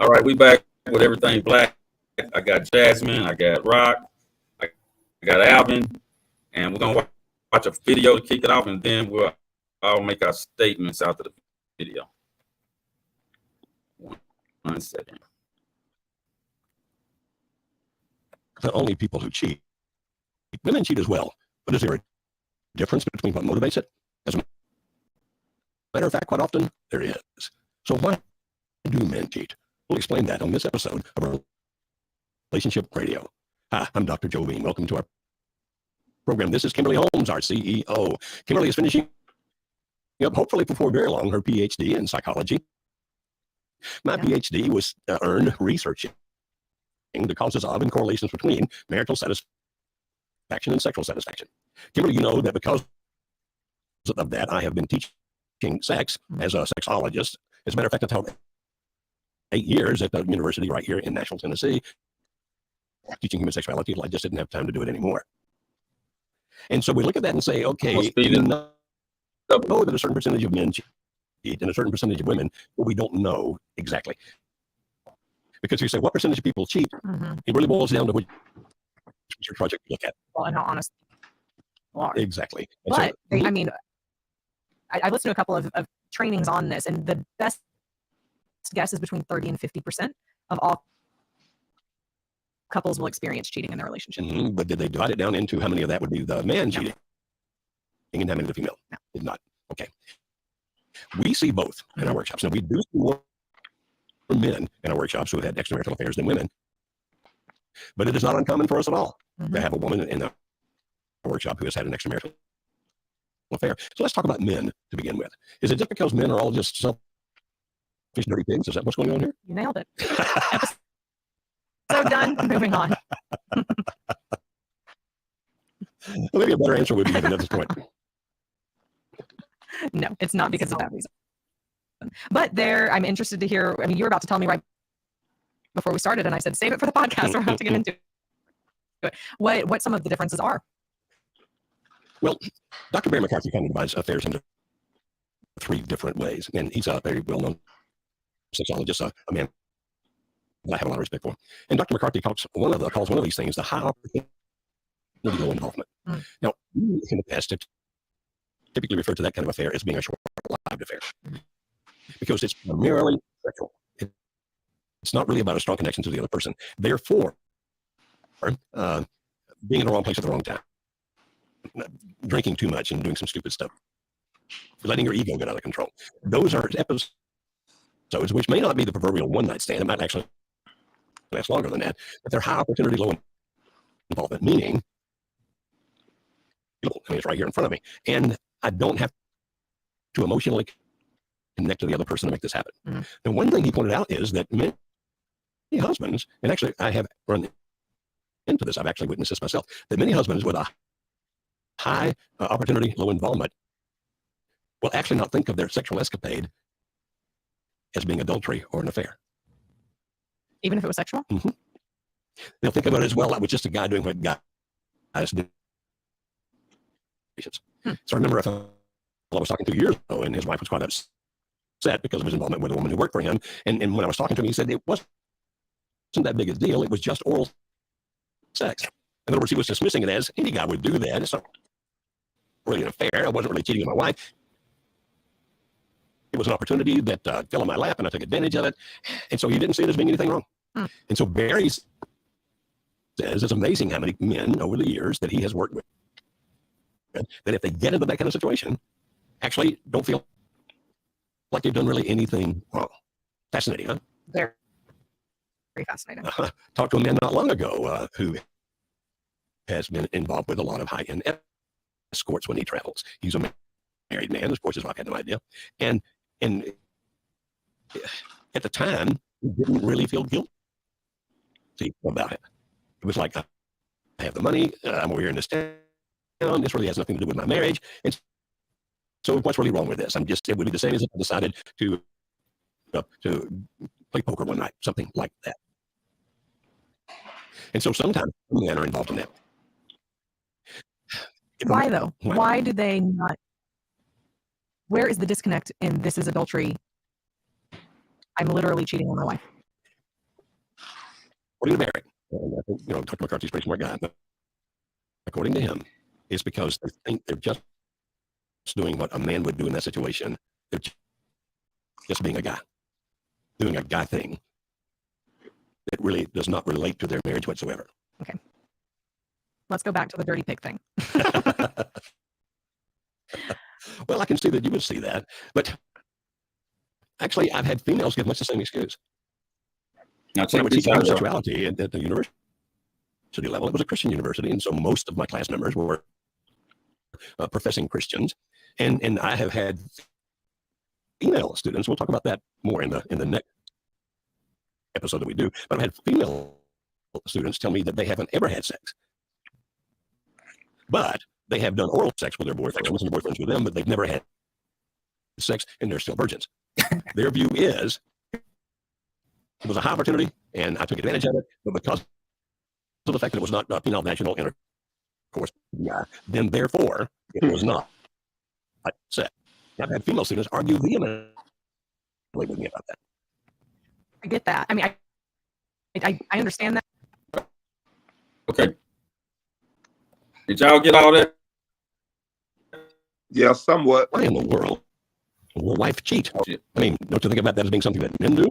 All right, we back with everything black. I got Jasmine, I got Rock, I got Alvin, and we're gonna watch a video to kick it off, and then I'll make our statements after the video. One second. The only people who cheat, women cheat as well, but is there a difference between what motivates it? As a matter of fact, quite often there is. So why do men cheat? We'll explain that on this episode of Relationship Radio. Hi, I'm Dr. Joe Bean. Welcome to our program. This is Kimberly Holmes, our CEO. Kimberly is finishing up, hopefully before very long, her PhD in psychology. My PhD was earned researching the causes of and correlations between marital satisfaction and sexual satisfaction. Kimberly, you know that because of that, I have been teaching sex as a sexologist. As a matter of fact, I taught 8 years at the university right here in Nashville, Tennessee, teaching human sexuality until I just didn't have time to do it anymore. And so we look at that and say, okay, we know that a certain percentage of men cheat and a certain percentage of women, but we don't know exactly. Because you say, what percentage of people cheat? It really boils down to which research project you look at. Well, and how honest you are. Exactly. And but, so, I mean, I've listened to a couple of trainings on this, and the best guess is between 30 and 50% of all couples will experience cheating in their relationship. But did they divide it down into how many of that would be the man cheating and how many the female? No. Did not. Okay. We see both in our workshops. Now, we do see more men in our workshops who have had extramarital affairs than women, but it is not uncommon for us at all to have a woman in a workshop who has had an extramarital affair. So let's talk about men to begin with. Is it just because men are all just selfish, dirty pigs? Is that what's going on here? You nailed it. So done. Moving on. Well, maybe a better answer would be given at this point. No, it's not because of that reason. But I'm interested to hear, I mean, you were about to tell me right before we started, and I said, save it for the podcast. We're about to get into it. What some of the differences are. Well, Dr. Barry McCarthy kind of divides affairs into 3 different ways, and he's a very well-known sexologist, a man that I have a lot of respect for. And Dr. McCarthy calls one of these things the high opportunity low involvement. Now, in the past, it typically referred to that kind of affair as being a short-lived affair because it's primarily sexual. It's not really about a strong connection to the other person. Therefore, being in the wrong place at the wrong time, drinking too much and doing some stupid stuff, letting your ego get out of control. Those are episodes which may not be the proverbial one-night stand. It might actually last longer than that, but they're high opportunity, low involvement, meaning it's right here in front of me, and I don't have to emotionally connect to the other person to make this happen. Now, one thing he pointed out is that many husbands, and actually I have run into this, I've actually witnessed this myself, that many husbands with a high opportunity, low involvement will actually not think of their sexual escapade as being adultery or an affair. Even if it was sexual? They'll think about it as well, that was just a guy doing what guys do. So I remember a fellow I was talking 2 years ago, and his wife was quite upset because of his involvement with a woman who worked for him. And when I was talking to him, he said it wasn't that big a deal. It was just oral sex. In other words, he was dismissing it as any guy would do that. It's not really an affair. I wasn't really cheating on my wife. It was an opportunity that fell in my lap, and I took advantage of it. And so he didn't see it as being anything wrong. And so Barry says it's amazing how many men over the years that he has worked with, that if they get into that kind of situation, actually don't feel like they've done really anything wrong. Fascinating, huh? Very, very fascinating. Talked to a man not long ago who has been involved with a lot of high-end escorts when he travels. He's a married man. Of course, his wife had no idea. And at the time, he didn't really feel guilty about it. It was like, I have the money. I'm over here in this town. This really has nothing to do with my marriage. And so what's really wrong with this? It would be the same as if I decided to play poker one night, something like that. And so sometimes men are involved in that. Why though? Why do they not? Where is the disconnect in this is adultery? I'm literally cheating on my wife. according to Barrett, and I think, Dr. McCarthy's a pretty smart guy, but according to him, it's because they think they're just doing what a man would do in that situation. They're just being a guy, doing a guy thing that really does not relate to their marriage whatsoever. Okay. Let's go back to the dirty pig thing. Well, I can see that you would see that, but actually, I've had females give much the same excuse. Now When I check would this teach out, y'all. homosexuality at the university level, it was a Christian university, and so most of my class members were professing Christians, and I have had female students. We'll talk about that more in the next episode that we do. But I've had female students tell me that they haven't ever had sex, but they have done oral sex with their boyfriends and boyfriends with them, but they've never had sex, and they're still virgins. Their view is it was a high opportunity, and I took advantage of it, but because of the fact that it was not penile vaginal intercourse, then therefore it was not sex. I've had female students argue vehemently with me about that. I get that. I mean, I understand that. Okay. Did y'all get all that? Yeah, somewhat. Why in the world will wife cheat? Oh, shit. I mean, don't you think about that as being something that men do?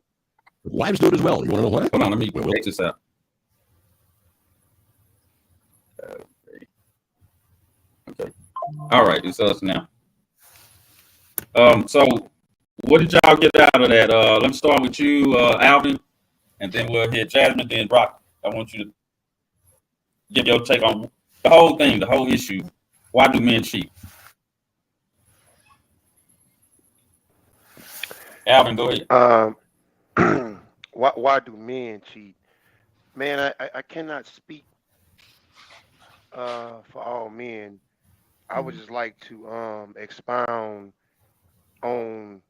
Wives do it as well. You want to know why? Hold on, let me Well, check this out. Okay. All right, it's us now. So what did y'all get out of that? Let me start with you, Alvin, and then we'll hit Jasmine, then Brock. I want you to give your take on the whole thing, the whole issue. Why do men cheat? Alvin, go ahead. Why do men cheat? Man, I cannot speak for all men. I would just like to expound on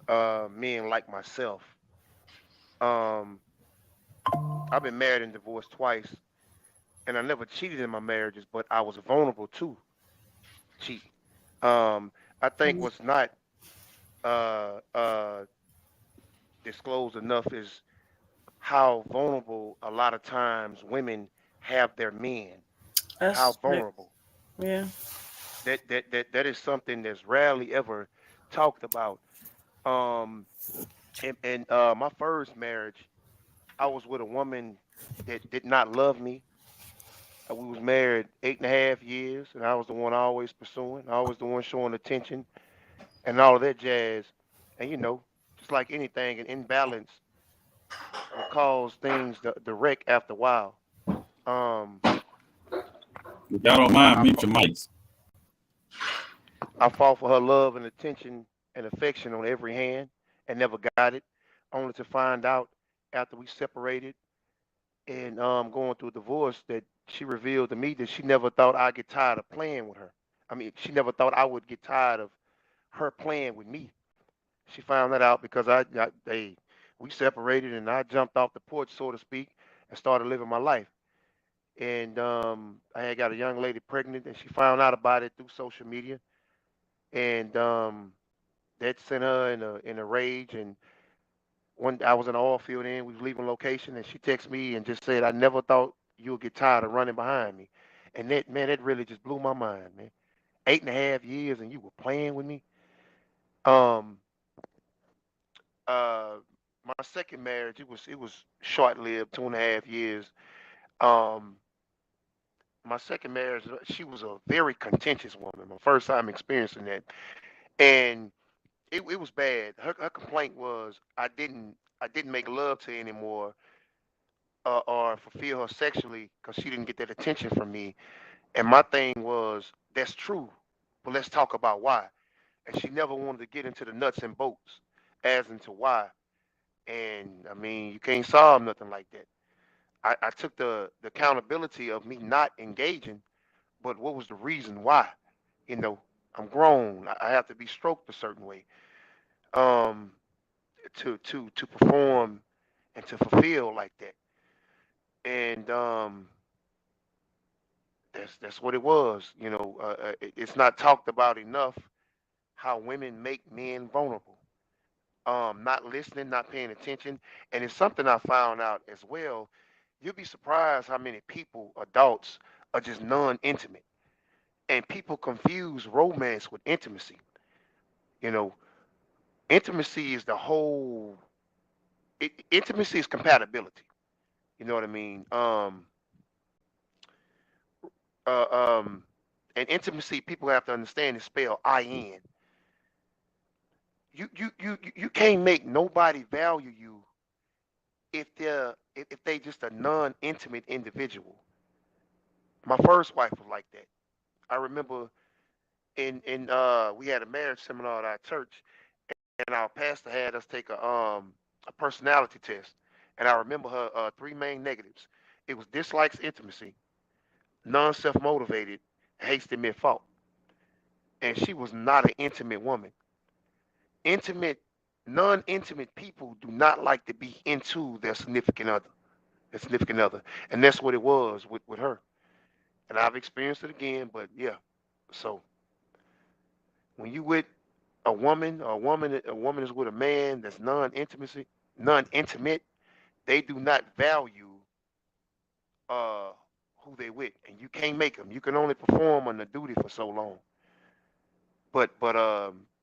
men like myself. I've been married and divorced twice, and I never cheated in my marriages, but I was vulnerable to cheat. I think what's not disclosed enough is how vulnerable a lot of times women have their men. How vulnerable. Yeah. That is something that's rarely ever talked about. And my first marriage, I was with a woman that did not love me. We was married 8.5 years, and I was the one always pursuing. I was the one showing attention and all of that jazz. And just like anything, an imbalance will cause things to wreck after a while. If y'all don't mind, mute your mics. I fought for her love and attention and affection on every hand and never got it, only to find out after we separated and going through a divorce that she revealed to me that she never thought I'd get tired of playing with her. I mean, she never thought I would get tired of her playing with me. She found that out because we separated and I jumped off the porch, so to speak, and started living my life. And I had got a young lady pregnant, and she found out about it through social media, and that sent her in a rage. And one, I was in the oil field, and we was leaving location, and she texted me and just said, "I never thought you would get tired of running behind me," and that really just blew my mind, man. 8.5 years, and you were playing with me. Um, uh, my second marriage, it was short lived, 2.5 years. Um, my second marriage, she was a very contentious woman. My first time experiencing that, and it was bad. Her complaint was I didn't make love to her anymore, or fulfill her sexually because she didn't get that attention from me. And my thing was that's true, but let's talk about why. And she never wanted to get into the nuts and bolts as into why. And I mean, you can't solve nothing like that. I took the accountability of me not engaging, but what was the reason why? You know, I'm grown. I have to be stroked a certain way. Um, to perform and to fulfill like that. And that's what it was. It's not talked about enough how women make men vulnerable. not listening, not paying attention. And it's something I found out as well. You'll be surprised how many people, adults, are just non-intimate, and people confuse romance with intimacy. You know, intimacy is the whole. Intimacy is compatibility. You know what I mean? Uh, um, and intimacy, people have to understand is spelled I-N. You can't make nobody value you if they just a non-intimate individual. My first wife was like that. I remember in we had a marriage seminar at our church, and our pastor had us take a personality test. And I remember her three main negatives. It was dislikes intimacy, non self motivated, hasty mid fault. And she was not an intimate woman. Intimate, non intimate people do not like to be into their significant other. And that's what it was with her. And I've experienced it again, but yeah. So when you with a woman is with a man that's non-intimate, they do not value uh who they with, and you can't make them. You can only perform on the duty for so long. But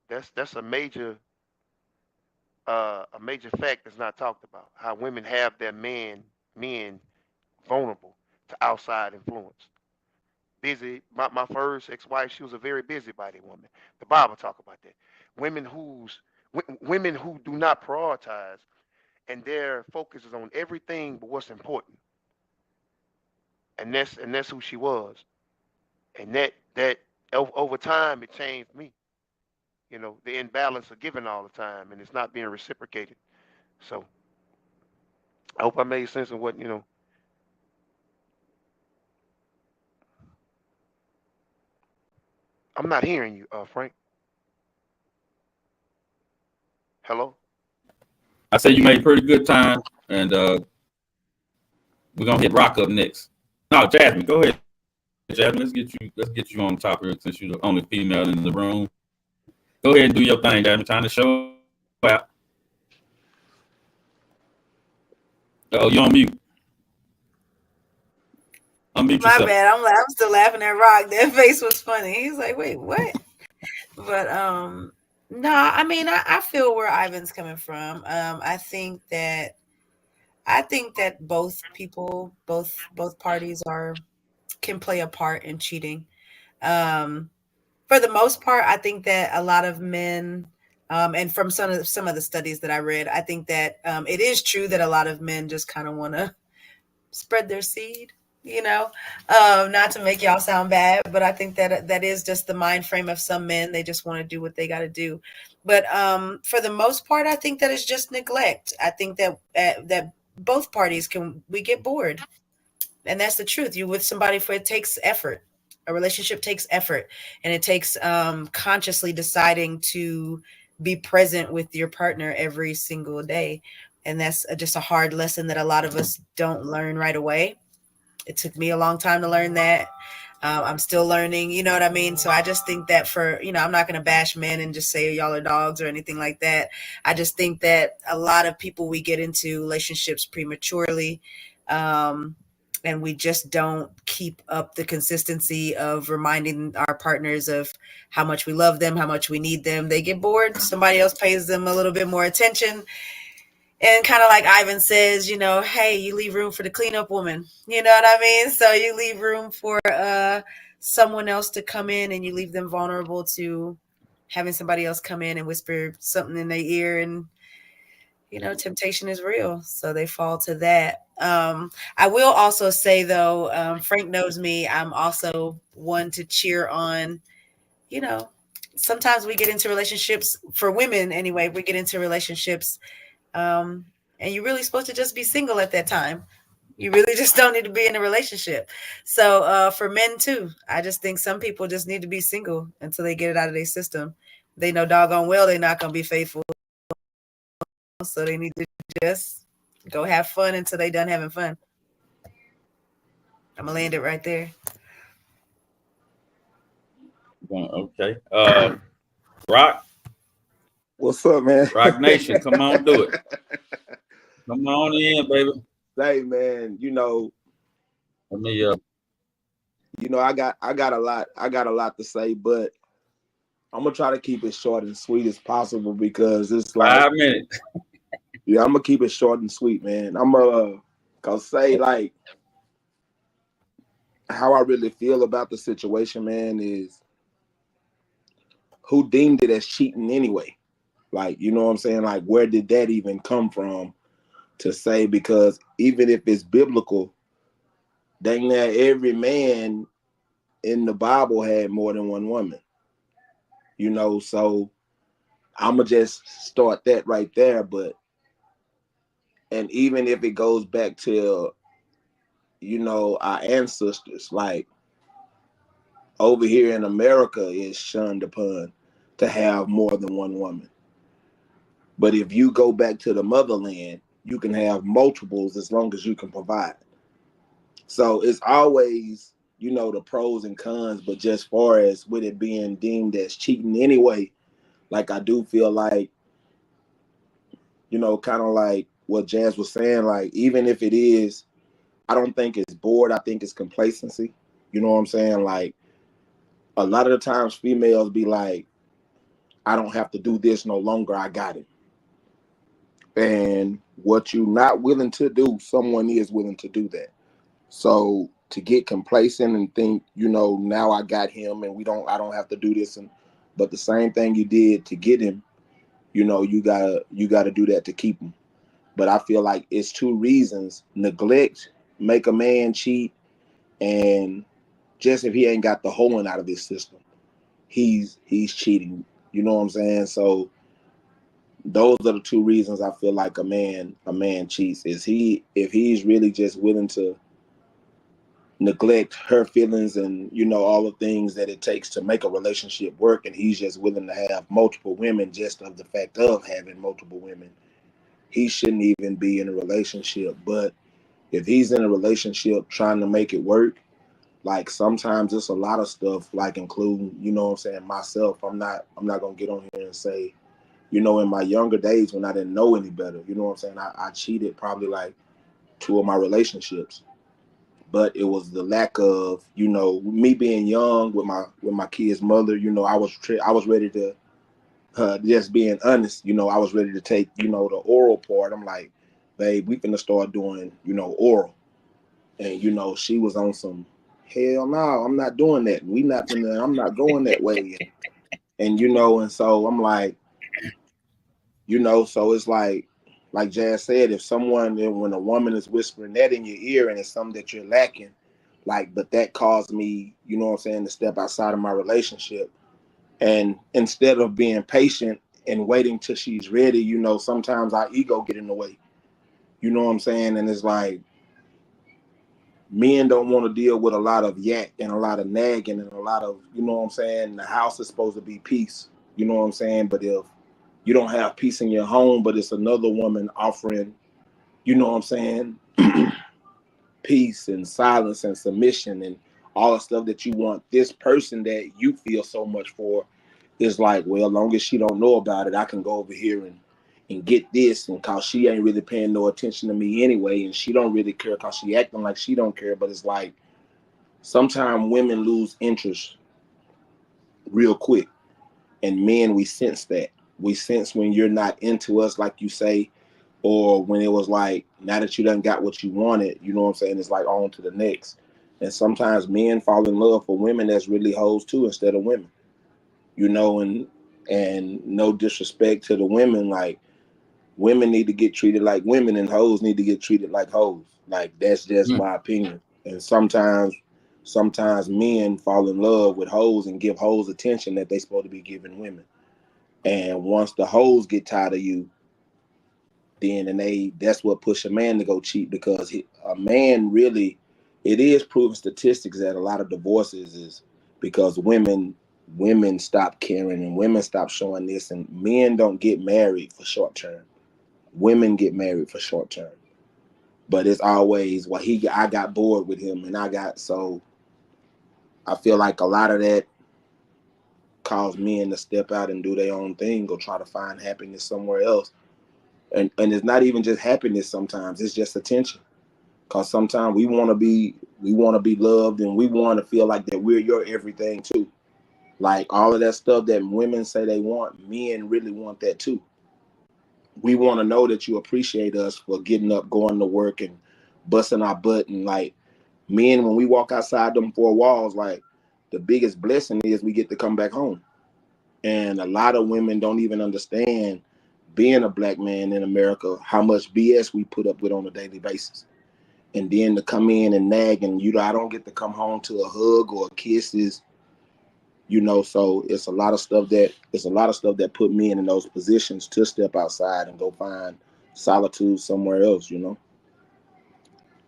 that's a major fact that's not talked about. How women have their men vulnerable to outside influence. Busy. My first ex-wife, she was a very busybody woman. The Bible talk about that. Women who do not prioritize, and their focus is on everything but what's important. And that's who she was. And that over time it changed me. The imbalance of giving all the time, and it's not being reciprocated. So I hope I made sense of what. I'm not hearing you, Frank. Hello. I say you made pretty good time, and we're gonna hit Rock up next. No, Jasmine, go ahead. Jasmine, let's get you on top here since you're the only female in the room. Go ahead and do your thing, Jasmine. Time to show out. Oh, you on mute. Unmute My yourself. bad. I'm still laughing at Rock. That face was funny. He's like, wait, what? But no, I mean, I feel where Ivan's coming from. I think that both parties can play a part in cheating. Um, for the most part, I think that a lot of men, and from some of the studies that I read, I think that it is true that a lot of men just kind of want to spread their seed. Not to make y'all sound bad, but I think that is just the mind frame of some men. They just want to do what they got to do. But for the most part, I think that is just neglect. I think that both parties we get bored, and that's the truth. You with somebody for it takes effort. A relationship takes effort, and it takes consciously deciding to be present with your partner every single day. And that's just a hard lesson that a lot of us don't learn right away. It took me a long time to learn that. I'm still learning, you know what I mean? So I just think that I'm not going to bash men and just say y'all are dogs or anything like that. I just think that a lot of people, we get into relationships prematurely. And we just don't keep up the consistency of reminding our partners of how much we love them, how much we need them. They get bored. Somebody else pays them a little bit more attention. And kind of like Ivan says, hey, you leave room for the cleanup woman. You know what I mean? So you leave room for someone else to come in, and you leave them vulnerable to having somebody else come in and whisper something in their ear. And, temptation is real. So they fall to that. I will also say, though, Frank knows me. I'm also one to cheer on, sometimes we get into relationships, for women anyway, we get into relationships and you're really supposed to just be single at that time. You really just don't need to be in a relationship. So for men too, I just think some people just need to be single until they get it out of their system. They know doggone well they're not going to be faithful. So they need to just go have fun until they're done having fun. I'm going to land it right there. Okay. Rock. What's up, man? Rock Nation, come on, do it. Come on in, baby. Hey, man, Let me I got a lot to say, but I'm gonna try to keep it short and sweet as possible because it's like, 5 minutes. yeah, I'm gonna keep it short and sweet, man. I'm gonna say like how I really feel about the situation, man, is who deemed it as cheating anyway. Like, you know what I'm saying? Like, where did that even come from to say? Because even if it's biblical, dang near every man in the Bible had more than one woman. So I'ma just start that right there. And even if it goes back to, our ancestors, like over here in America is shunned upon to have more than one woman. But if you go back to the motherland, you can have multiples as long as you can provide. So it's always, the pros and cons, but just far as with it being deemed as cheating anyway, like I do feel like, kind of like what Jazz was saying, like even if it is, I don't think it's bored. I think it's complacency. You know what I'm saying? Like a lot of the times females be like, I don't have to do this no longer. I got it. And what you're not willing to do, someone is willing to do that. So to get complacent and think, now I got him and I don't have to do this. But the same thing you did to get him, you gotta do that to keep him. But I feel like it's two reasons: neglect make a man cheat, and just if he ain't got the hoeing out of his system, he's cheating. You know what I'm saying? So those are the two reasons I feel like a man cheats. If he's really just willing to neglect her feelings and all the things that it takes to make a relationship work, and he's just willing to have multiple women just of the fact of having multiple women, he shouldn't even be in a relationship. But if he's in a relationship trying to make it work, like sometimes it's a lot of stuff, like including, what I'm saying, myself. I'm not gonna get on here and say, in my younger days when I didn't know any better, you know what I'm saying, I cheated probably like 2 of my relationships. But it was the lack of, me being young with my kid's mother. I was ready to, just being honest, I was ready to take, the oral part. I'm like, babe, we finna start doing, oral. And, she was on some, hell no, I'm not doing that. I'm not going that way. And, and so I'm like, so it's like Jazz said, when a woman is whispering that in your ear and it's something that you're lacking, but that caused me, what I'm saying, to step outside of my relationship. And instead of being patient and waiting till she's ready, sometimes our ego get in the way. You know what I'm saying? And it's like, men don't want to deal with a lot of yak and a lot of nagging and a lot of, you know what I'm saying? The house is supposed to be peace. You know what I'm saying? But if you don't have peace in your home, but it's another woman offering, you know what I'm saying, peace and silence and submission and all the stuff that you want this person that you feel so much for, is like, well, as long as she don't know about it, I can go over here and get this, and cause she ain't really paying no attention to me anyway, and she don't really care cause she acting like she don't care. But it's like sometimes women lose interest real quick, and men, we sense that. We sense when you're not into us like you say, or when it was like, now that you done got what you wanted, you know what I'm saying, it's like on to the next. And sometimes men fall in love for women that's really hoes too instead of women, and no disrespect to the women, like women need to get treated like women and hoes need to get treated like hoes. Like that's just my opinion. And sometimes men fall in love with hoes and give hoes attention that they supposed to be giving women. And once the hoes get tired of you, then that's what push a man to go cheat, because a man really, it is proven statistics that a lot of divorces is because women stop caring and women stop showing this, and men don't get married for short term. Women get married for short term. But it's always, well, I got bored with him, and so I feel like a lot of that cause men to step out and do their own thing or try to find happiness somewhere else. And it's not even just happiness sometimes, it's just attention. Cause sometimes we want to be loved, and we want to feel like that we're your everything too. Like all of that stuff that women say they want, men really want that too. We want to know that you appreciate us for getting up, going to work, and busting our butt. And like men, when we walk outside them four walls, like the biggest blessing is we get to come back home. And a lot of women don't even understand, being a black man in America, how much BS we put up with on a daily basis. And then to come in and nag, and I don't get to come home to a hug or a kiss is, so it's a lot of stuff that put men in those positions to step outside and go find solitude somewhere else.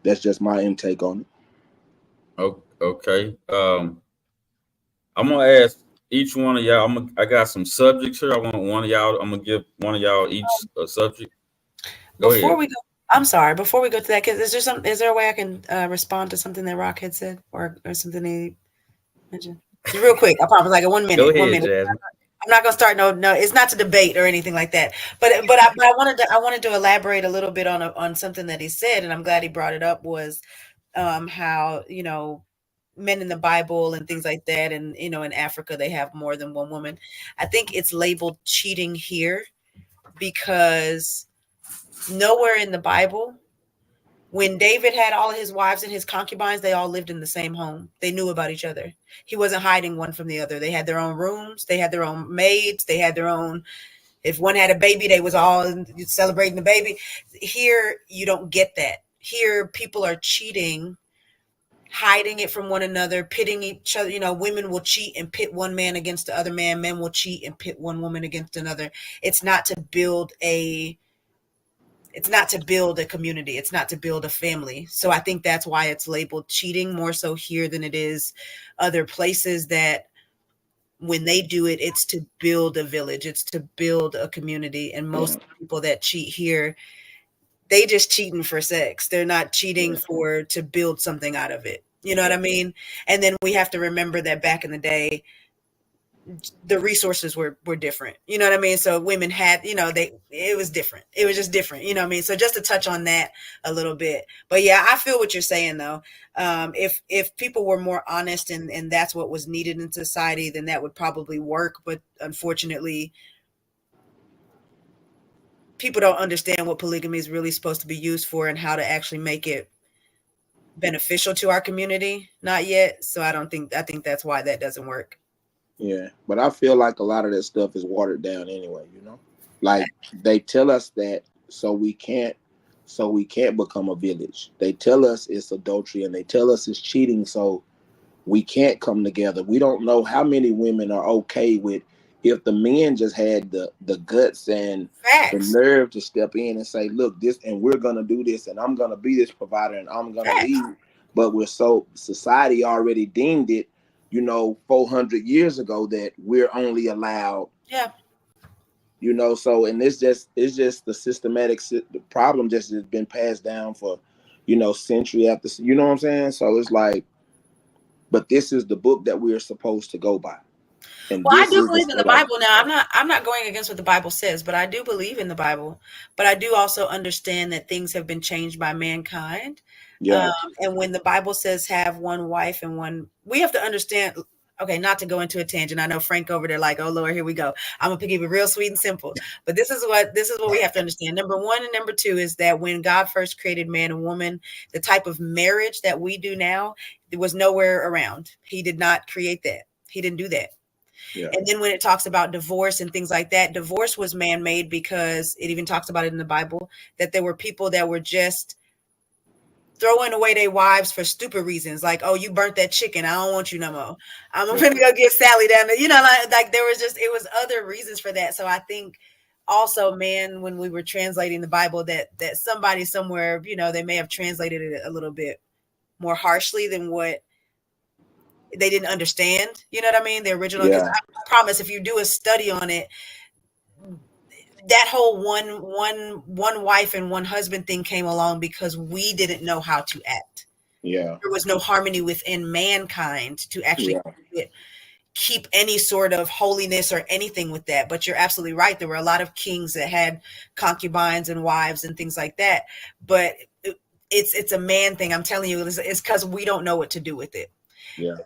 That's just my intake on it. Okay. I'm gonna ask each one of y'all. I got some subjects here. I want one of y'all. I'm gonna give one of y'all each a subject. Go ahead. Before we go to that, is there a way I can respond to something that Rock had said or something he mentioned? Just real quick, I promise, like a 1 minute. Go ahead, 1 minute. Jasmine. I'm not gonna start. No, it's not to debate or anything like that. But I wanted to elaborate a little bit on something that he said, and I'm glad he brought it up. Was how men in the Bible and things like that, and in Africa they have more than one woman. I think it's labeled cheating here because nowhere in the Bible, when David had all of his wives and his concubines, they all lived in the same home. They knew about each other. He wasn't hiding one from the other. They had their own rooms. They had their own maids. They had their own, if one had a baby, they was all celebrating the baby. Here, you don't get that. Here, people are cheating, hiding it from one another, pitting each other. Women will cheat and pit one man against the other man. Men will cheat and pit one woman against another. It's not to build a community. It's not to build a family. So I think that's why it's labeled cheating more so here than it is other places, that when they do it, it's to build a village. It's to build a community. And most people that cheat here, they just cheating for sex. They're not cheating to build something out of it. You know what I mean? And then we have to remember that back in the day, the resources were different. You know what I mean? So women had, it was different. It was just different. You know what I mean? So just to touch on that a little bit. But yeah, I feel what you're saying though. If people were more honest and that's what was needed in society, then that would probably work. But unfortunately, people don't understand what polygamy is really supposed to be used for and how to actually make it beneficial to our community. Not yet. So I think that's why that doesn't work. Yeah, but I feel like a lot of that stuff is watered down anyway, Like they tell us that so we can't become a village. They tell us it's adultery and they tell us it's cheating, so we can't come together. We don't know how many women are okay with if the men just had the guts and the nerve to step in and say, look, this, and we're gonna do this, and I'm gonna be this provider, and I'm gonna lead. But society already deemed it, 400 years ago that we're only allowed. Yeah. So, and it's just the problem just has been passed down for, century after, you know what I'm saying? So it's like, but this is the book that we're supposed to go by. And I do believe in the Bible. Now, I'm not going against what the Bible says, but I do believe in the Bible. But I do also understand that things have been changed by mankind. Yeah. And when the Bible says have one wife and we have to understand. Okay, not to go into a tangent. I know Frank over there, like, oh Lord, here we go. I'm gonna keep it real sweet and simple. But this is what we have to understand. Number one and number two is that when God first created man and woman, the type of marriage that we do now, it was nowhere around. He did not create that. He didn't do that. Yeah. And then when it talks about divorce and things like that, divorce was man-made because it even talks about it in the Bible, that there were people that were just throwing away their wives for stupid reasons. Like, oh, you burnt that chicken. I don't want you no more. I'm going to go get Sally down there. Like there was it was other reasons for that. So I think also, man, when we were translating the Bible, that somebody somewhere, they may have translated it a little bit more harshly than what they didn't understand. You know what I mean? The original, because I promise if you do a study on it, that whole one wife and one husband thing came along because we didn't know how to act. Yeah. There was no harmony within mankind to actually do it. keep any sort of holiness or anything with that. But you're absolutely right. There were a lot of kings that had concubines and wives and things like that. But it's a man thing. I'm telling you, it's because we don't know what to do with it. Yeah.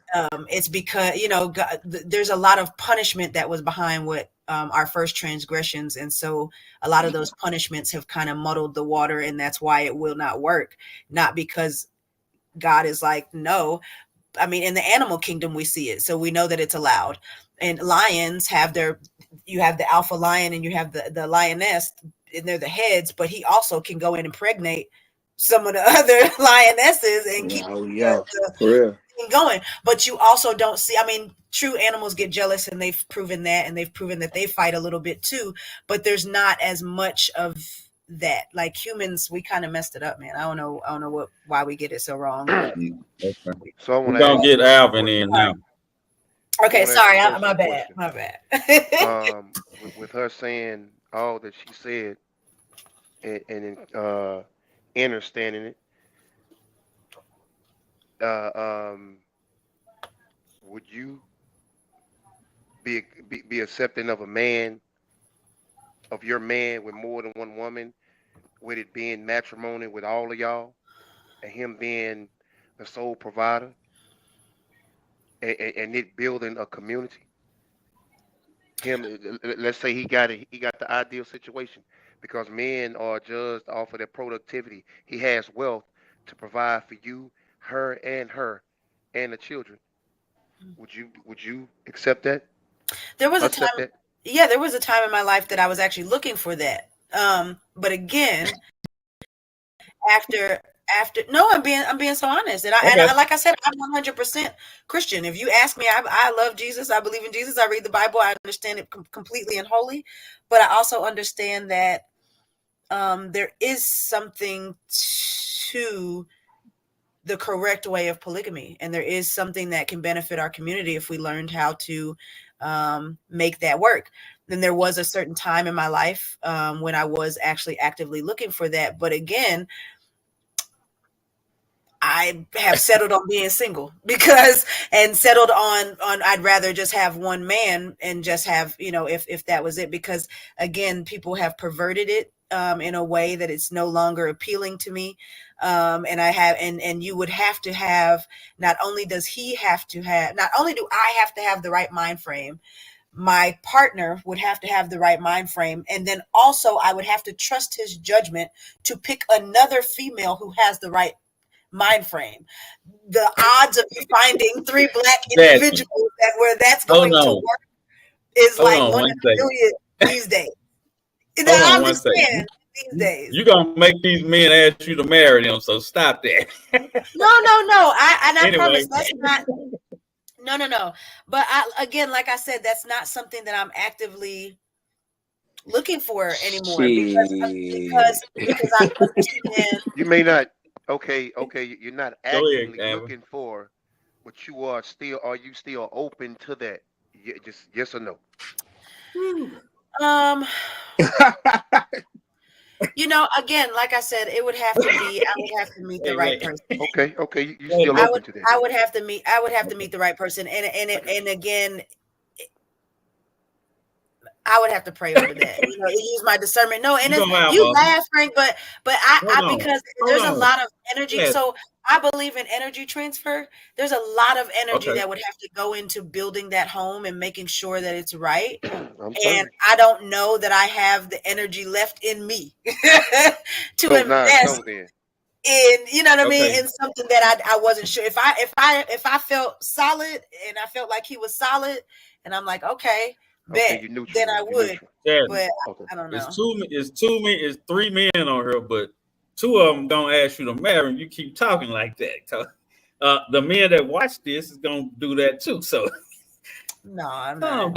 It's because, you know, God, there's a lot of punishment that was behind what our first transgressions. And so a lot of those punishments have kind of muddled the water, and that's why it will not work. Not because God is like, no. I mean, in the animal kingdom, we see it. So we know that it's allowed. And lions have you have the alpha lion and you have the lioness, and they're the heads, but he also can go in and impregnate some of the other lionesses and keep For real. going. But you also don't see, I mean, true animals get jealous, and they've proven that, and they've proven that they fight a little bit too, but there's not as much of that. Like humans, we kind of messed it up, man. I don't know why we get it so wrong. So I We're want gonna to get Alvin in now. Okay, wanna ask sorry, the my person a bad. with her saying all that she said and understanding it, would you be accepting of your man with more than one woman, with it being matrimony with all of y'all, and him being the sole provider, and it building a community? Let's say he got the ideal situation, because men are judged off of their productivity. He has wealth to provide for you, her, and the children. Would you accept that? There was a Accept time, that? yeah, there was a time in my life that I was actually looking for that. But again, after no, I'm being so honest, and I like I said, I'm 100% Christian. If you ask me, I love Jesus, I believe in Jesus, I read the Bible, I understand it completely and wholly, but I also understand that there is something to the correct way of polygamy, and there is something that can benefit our community if we learned how to make that work. Then there was a certain time in my life when I was actually actively looking for that, but again, I have settled on being single and settled on I'd rather just have one man and just have, you know, if that was it, because again, people have perverted it in a way that it's no longer appealing to me. And I have, and you would have to have, not only do I have to have the right mind frame, my partner would have to have the right mind frame. And then also I would have to trust his judgment to pick another female who has the right mind frame. The odds of finding 3 Black individuals that's going to work is like 1 in a million these days. I'm just saying, these days. You're gonna make these men ask you to marry them, so stop that. No. I Anyway. promise that's not. No. But again, like I said, that's not something that I'm actively looking for anymore, because I understand. You may not. Okay. You're not actively ahead, looking for, but are you still open to that? Just yes or no? You know, again, like I said, I would have to meet the right person. Okay, you still open to that? I would have to meet the right person, and again, I would have to pray over that. You know, use my discernment. No, and you laugh, Frank, but I because there's a lot of energy. Yes. So I believe in energy transfer. There's a lot of energy that would have to go into building that home and making sure that it's right. And I don't know that I have the energy left in me to invest in, you know what I mean, in something that I wasn't sure. If I felt solid and I felt like he was solid, and I'm like, okay, then I would. But I don't know. It's 3 men on here, but 2 of them don't ask you to marry, and you keep talking like that. So, the men that watch this is gonna do that too. So no, I'm not.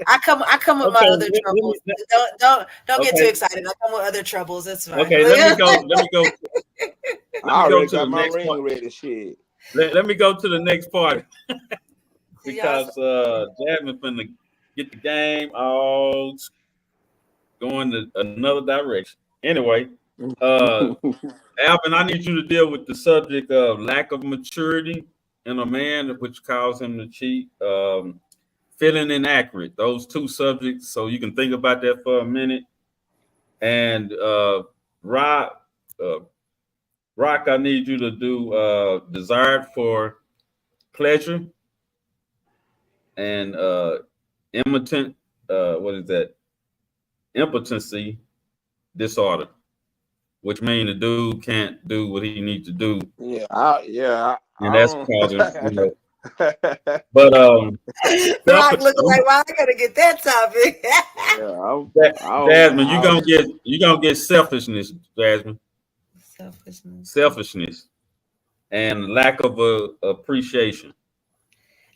I come with my other troubles. Don't get too excited. I come with other troubles. That's fine. Okay, let me go. I already got my ring ready. Shit. Let me go to the next part. Because Jasmine finna get the game all going to another direction. Anyway, Alvin, I need you to deal with the subject of lack of maturity in a man, which causes him to cheat. Feeling inaccurate. Those two subjects. So you can think about that for a minute. And Rock, I need you to do desired for pleasure and impotent. What is that? Impotency disorder, which means the dude can't do what he needs to do, and that's causing. But Rock looking like, well, I gotta get that topic. Jasmine, you gonna get selfishness, Jasmine. Selfishness and lack of appreciation.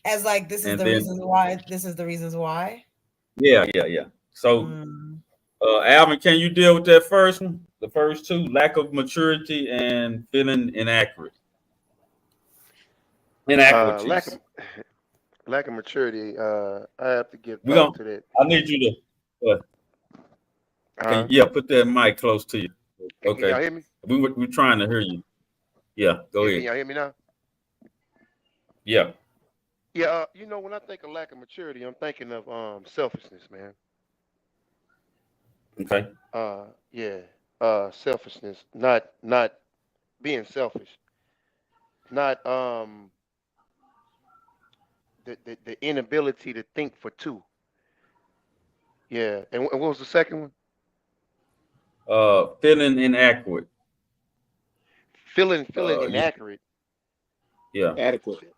As like this is And the then- reasons why. This is the reasons why. Yeah. So, Alvin, can you deal with that first one? The first two: lack of maturity and feeling inaccurate. Inaccuracies. Lack of maturity. I have to get We back gon- to that. I need you to. Put that mic close to you. Can y'all Okay. hear me? We're trying to hear you. Yeah. Go Can ahead. y'all hear me now? Yeah. Yeah. When I think of lack of maturity, I'm thinking of selfishness, man. Okay. Selfishness. Not being selfish. Not the inability to think for two. Yeah. And what was the second one? Feeling inaccurate. Feeling yeah. inaccurate. Yeah. Adequate.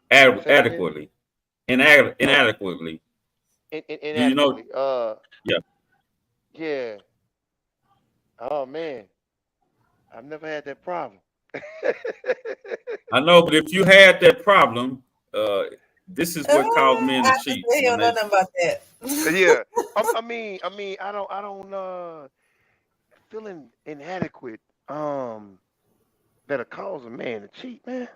Adequately. Inadequately. Inadequately. Yeah. Yeah. Oh man. I've never had that problem. I know, but if you had that problem, this is what caused men to I cheat. just don't know nothing about that. Yeah. I mean, I don't feeling inadequate that'll cause a man to cheat, man.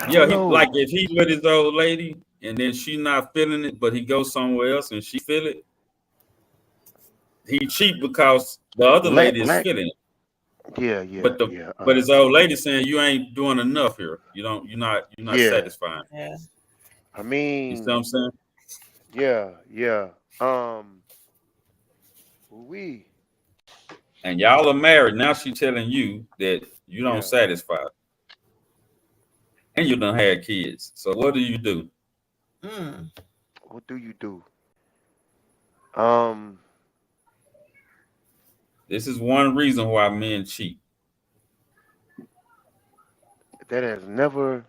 Yeah, if he's with his old lady and then she not feeling it, but he goes somewhere else and she feel it, he cheat because the other lady is feeling it. Yeah. But his old lady saying you ain't doing enough here. You're not Yeah. satisfying. Yeah. I mean, You see what I'm saying? yeah. We. And y'all are married. Now she telling you that you don't Yeah. satisfy. And you done had kids. So what do you do? What do you do? This is one reason why men cheat. That has never.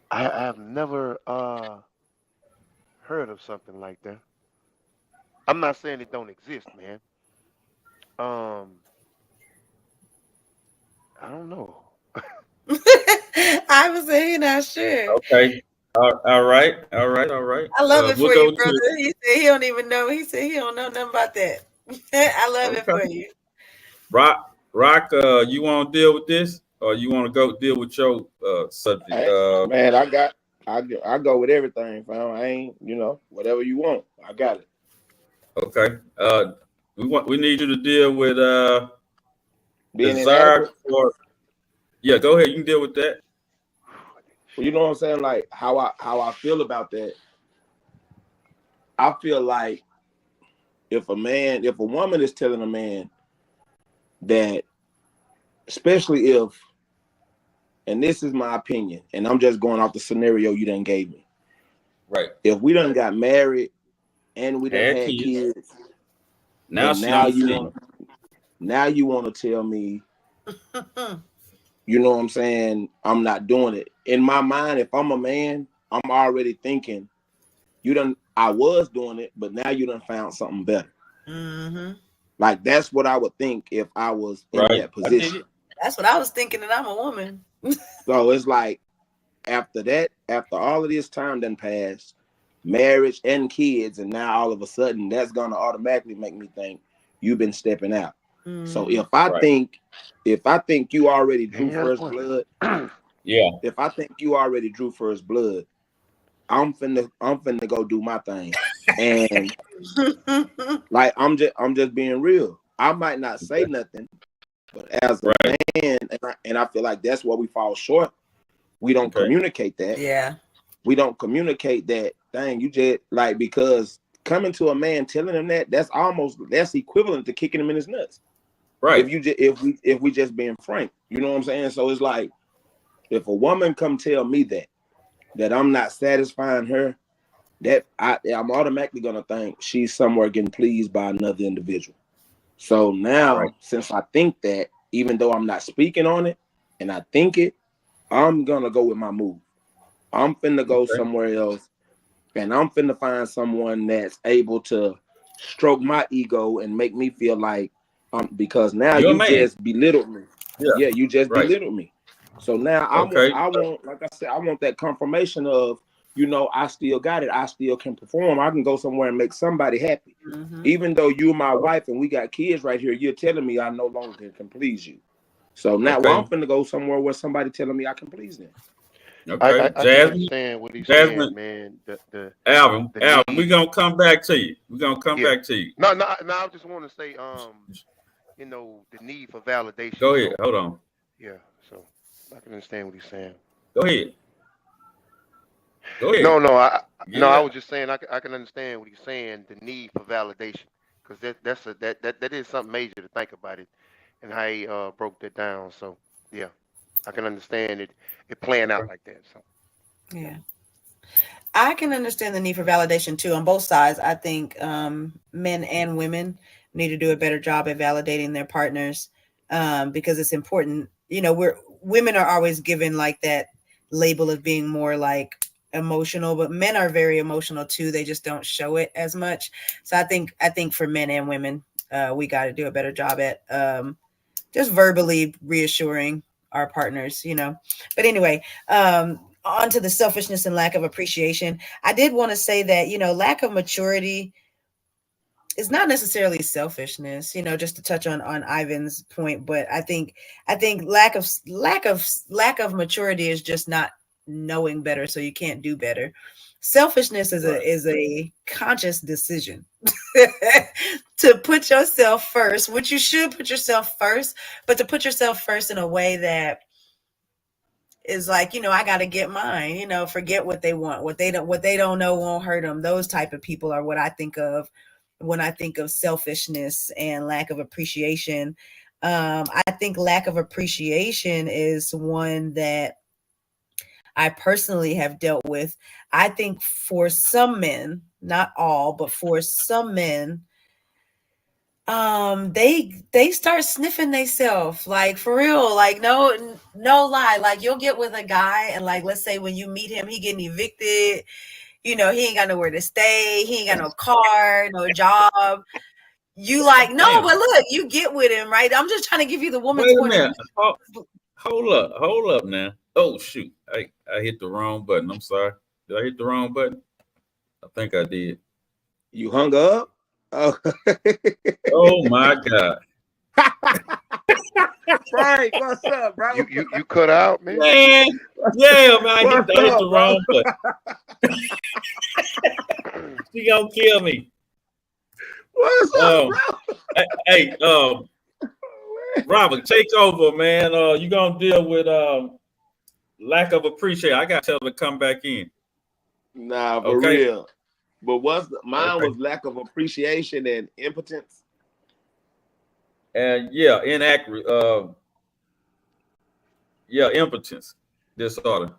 I've never heard of something like that. I'm not saying it don't exist, man. I don't know. I was saying not sure. Okay. All right. I love it we'll for go you, to- brother. He said he don't even know. He said he don't know nothing about that. I love it for you. Rock, you want to deal with this, or you want to go deal with your subject? Man, I go with everything, fam. I ain't, whatever you want, I got it. Okay. We need you to deal with Being desire inadequate. for. Yeah, go ahead. You can deal with that. Well, you know what I'm saying? Like how I feel about that. I feel like if a woman is telling a man that, especially if, and this is my opinion, and I'm just going off the scenario you done gave me. Right. If we done got married and we done Had had kids. kids, Now and she now don't you see. want to tell me, you know what I'm saying, I'm not doing it. In my mind, if I'm a man, I'm already thinking, I was doing it, but now you done found something better. Mm-hmm. Like that's what I would think if I was in Right. that position. That's what I was thinking, that I'm a woman. So it's like after all of this time done passed, marriage and kids, and now all of a sudden that's gonna automatically make me think you've been stepping out. So if I think you already drew first blood, Yeah. if I think you already drew first blood, I'm finna go do my thing. And like I'm just being real. I might not say nothing, but as a man, and I feel like that's where we fall short. We don't Okay. communicate that. Yeah. We don't communicate that. Dang, you just like, because coming to a man telling him that's equivalent to kicking him in his nuts. Right. If we just being frank, you know what I'm saying? So it's like, if a woman come tell me that I'm not satisfying her, that I'm automatically gonna think she's somewhere getting pleased by another individual. So now, Right. since I think that, even though I'm not speaking on it, and I think it, I'm gonna go with my move. I'm finna go Okay. somewhere else, and I'm finna find someone that's able to stroke my ego and make me feel like, because now You're a you man. just belittled me. Yeah. Yeah, you just Right. belittled me. So now Okay. I want, like I said, I want that confirmation of, I still got it. I still can perform. I can go somewhere and make somebody happy. Mhm. Even though you're my wife and we got kids right here, you're telling me I no longer can please you. So now, Okay. I'm finna go somewhere where somebody telling me I can please them. Okay. I can Jasmine. understand what he's Jasmine. saying, man. The Alvin. Alvin. need. We're gonna come back to you. We're gonna come Yeah. back to you. No. I just want to say, the need for validation. Go ahead. So, Hold on. yeah. So I can understand what he's saying. Go ahead. Go ahead. No. I Yeah. was just saying I can understand what he's saying. The need for validation, because that is something major to think about it, and how he broke that down. So yeah, I can understand it playing out like that. So Yeah. I can understand the need for validation too on both sides. I think men and women need to do a better job at validating their partners, because it's important. Women are always given like that label of being more like emotional, but men are very emotional too. They just don't show it as much. So I think for men and women, we got to do a better job at just verbally reassuring our partners. But anyway, on to the selfishness and lack of appreciation. I did want to say that, lack of maturity is not necessarily selfishness, just to touch on Ivan's point. But I think lack of maturity is just not knowing better, so you can't do better. Selfishness is Right. a conscious decision to put yourself first, which you should put yourself first, but to put yourself first in a way that is like, I got to get mine, forget what they want, what they don't know won't hurt them. Those type of people are what I think of when I think of selfishness and lack of appreciation. I think lack of appreciation is one that I personally have dealt with. I think for some men, not all, but for some men, they start sniffing themselves, like, for real, like, no lie. Like, you'll get with a guy and, like, let's say when you meet him, he getting evicted, he ain't got nowhere to stay, he ain't got no car, no job. You like, no, Damn. but look, you get with him, right? I'm just trying to give you the woman's Wait a point of minute. view. Hold up now. Oh shoot. I hit the wrong button. I'm sorry. Did I hit the wrong button? I think I did. You hung up? Oh, Oh my God. Frank, what's up, bro? you cut out, man. Man. Yeah, man. I hit What's the up, wrong button. She gonna kill me. What's up, bro? Hey, Robert, take over, man. You gonna deal with lack of appreciation. I gotta tell her to come back in. Nah, for Okay. real. But mine Okay. was lack of appreciation and impotence. And yeah, inaccurate. Yeah, impotence disorder.